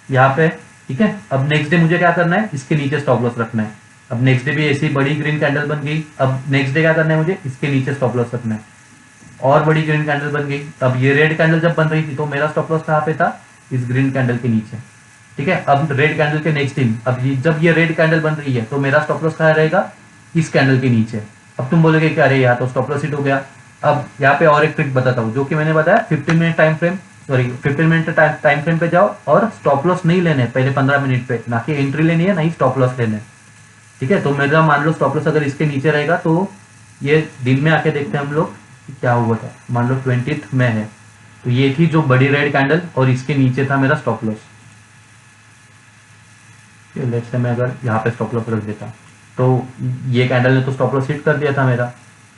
यहाँ पे। ठीक है, अब नेक्स्ट डे मुझे क्या करना है, इसके नीचे स्टॉप लॉस रखना है। अब नेक्स्ट डे भी ऐसी बड़ी ग्रीन कैंडल बन गई, अब नेक्स्ट डे क्या करना है मुझे, इसके नीचे स्टॉप लॉस रखना है। और बड़ी ग्रीन कैंडल बन गई, अब ये रेड कैंडल जब बन रही थी तो मेरा स्टॉप लॉस कहाँ पे था, इस ग्रीन कैंडल के नीचे। ठीक है, अब रेड कैंडल के नेक्स्ट दिन, अब जब ये रेड कैंडल बन रही है तो मेरा स्टॉप लॉस कहाँ रहेगा, इस कैंडल के नीचे। अब तुम बोलोगे कि अरे यहाँ तो स्टॉप लॉस हिट हो गया। अब यहाँ पे और एक ट्रिक बताता हूँ जो कि मैंने बताया, 15 minute time frame, sorry 15 minute time frame पे जाओ और स्टॉप लॉस नहीं लेने पहले 15 मिनट पे, ना कि एंट्री लेनी है ना ही स्टॉप लॉस लेने। ठीक है, तो मेरा मान लो स्टॉप लॉस अगर इसके नीचे रहेगा तो ये दिन में आके देखते हैं हम लोग क्या हुआ था। मान लो 20 में है, तो ये थी जो बड़ी रेड कैंडल और इसके नीचे था मेरा स्टॉप लॉस। लेट्स से मैं अगर यहाँ पे स्टॉप लॉस रख देता तो ये कैंडल ने तो स्टॉप लॉस हिट कर दिया था मेरा।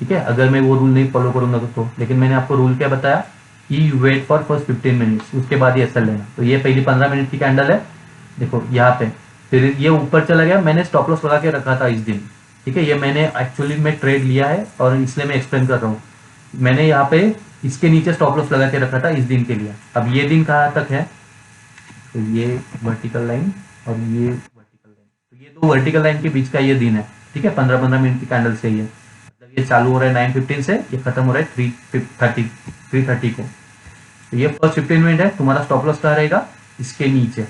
ठीक है, अगर मैं वो रूल नहीं फॉलो करूंगा तो लेकिन मैंने आपको रूल क्या बताया कि वेट फॉर फर्स्ट 15 मिनट्स, उसके बाद ये एसएल लेना। तो ये पहली 15 मिनट की कैंडल है, देखो यहाँ पे, फिर ये ऊपर चला गया, मैंने स्टॉप लॉस लगा के रखा था इस दिन। ठीक है, ये मैंने एक्चुअली में ट्रेड लिया है और इसलिए मैं एक्सप्लेन कर रहा हूँ। मैंने यहाँ पे इसके नीचे स्टॉप लॉस लगा के रखा था इस दिन के लिए। अब ये दिन कहाँ तक है, तो ये वर्टिकल लाइन और ये वर्टिकल लाइन, तो ये दो वर्टिकल लाइन के बीच का ये दिन है। ठीक है, 15-15 मिनट की कैंडल से ये मतलब ये चालू हो रहा है 9:15 से, ये खत्म हो रहा है 3:30 को। तो ये फर्स्ट 15 मिनट है, तुम्हारा स्टॉप लॉस कहाँ रहेगा, इसके नीचे।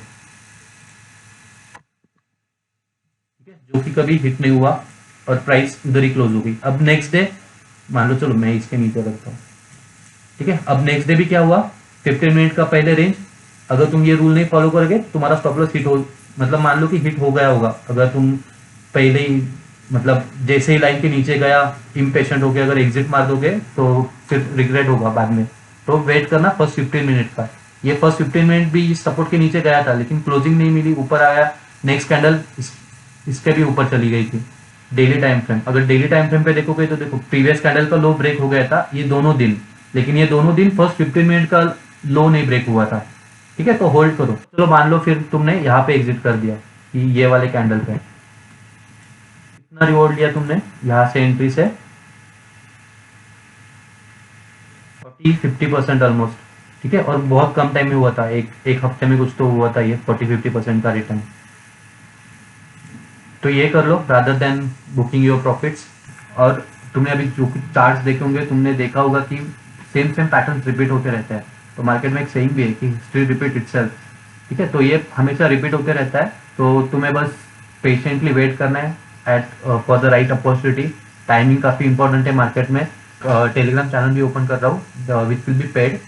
ठीक है, जो कि कभी हिट नहीं हुआ और प्राइस उधर ही क्लोज हो गई। अब नेक्स्ट डे मान लो, चलो मैं इसके नीचे रखता हूँ। ठीक है, अब नेक्स्ट डे भी क्या हुआ, 15 मिनट का पहले रेंज, अगर तुम ये रूल नहीं फॉलो करोगे तुम्हारा स्टॉप लॉस हिट हो, मतलब मान लो कि हिट हो गया होगा। अगर तुम पहले ही मतलब जैसे ही लाइन के नीचे गया इम्पेशेंट हो गया, अगर एग्जिट मार दोगे तो फिर रिग्रेट होगा बाद में। तो वेट करना फर्स्ट 15 मिनट का। ये फर्स्ट 15 मिनट भी सपोर्ट के नीचे गया था लेकिन क्लोजिंग नहीं मिली, ऊपर आया। नेक्स्ट कैंडल इसके भी ऊपर चली गई थी। डेली टाइम फ्रेम, अगर डेली टाइम फ्रेम पे देखोगे तो देखो प्रीवियस कैंडल का लो ब्रेक हो गया था ये दोनों दिन, लेकिन ये दोनों दिन फर्स्ट 15 मिनट का लो नहीं ब्रेक हुआ था। ठीक है, तो होल्ड करो। चलो मान लो फिर तुमने यहाँ पे एग्जिट कर दिया कि ये वाले कैंडल पे, कितना रिवॉर्ड लिया तुमने यहाँ से एंट्री से, 40-50% ऑलमोस्ट। ठीक है, और बहुत कम टाइम में हुआ था, एक हफ्ते में कुछ तो हुआ था ये 40-50% का रिटर्न। तो ये कर लो rather than booking your profits. और तुमने अभी जो चार्ट्स देखे होंगे तुमने देखा होगा कि सेम पैटर्न रिपीट होते रहते हैं। तो मार्केट में एक सेइंग भी है कि हिस्ट्री रिपीट इटसेल्फ। ठीक है, तो ये हमेशा रिपीट होते रहता है, तो तुम्हें बस पेशेंटली वेट करना है at for the right opportunity. Timing काफ़ी इंपॉर्टेंट है मार्केट में। टेलीग्राम चैनल भी ओपन कर रहा हूँ which will be paid.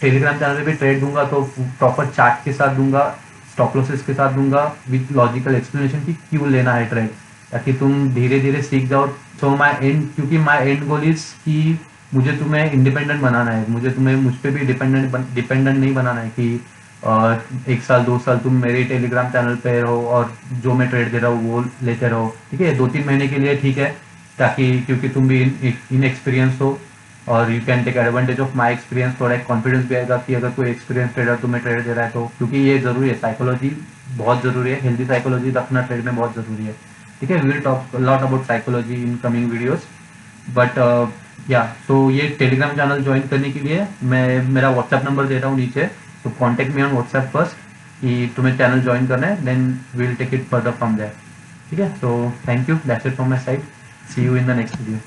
Telegram channel पे भी ट्रेड दूंगा तो प्रॉपर चार्ट के साथ दूंगा, स्टॉप लॉसेस के साथ दूंगा विद लॉजिकल एक्सप्लेनेशन कि क्यों लेना है ट्रेड, ताकि तुम धीरे धीरे सीख जाओ। सो माई एंड, क्योंकि माई एंड गोल इज कि मुझे तुम्हें इंडिपेंडेंट बनाना है, मुझे तुम्हें मुझ पर भी डिपेंडेंट नहीं बनाना है कि 1 साल 2 साल तुम मेरे टेलीग्राम चैनल पे रहो और जो मैं ट्रेड दे रहा हूँ वो लेते रहो। ठीक है, 2-3 महीने के लिए ठीक है, ताकि क्योंकि तुम भी इन एक्सपीरियंस हो, और you can take advantage of my experience, थोड़ा एक कॉन्फिडेंस भी आएगा कि अगर कोई एक्सपीरियंस ट्रेडर तुम्हें ट्रेड दे रहा है तो, क्योंकि ये ज़रूरी है, साइकोलॉजी बहुत ज़रूरी है, हेल्दी साइकोलॉजी रखना ट्रेड में बहुत ज़रूरी है। ठीक है, we will talk lot about psychology in coming videos, but yeah so ये टेलीग्राम चैनल ज्वाइन करने के लिए मैं मेरा व्हाट्सएप नंबर दे रहा हूँ नीचे, तो contact me on WhatsApp first कि तुम्हें चैनल ज्वाइन करना है, then we will take it further from there. ठीक है, तो thank you, that's it from my side, see you in the next video.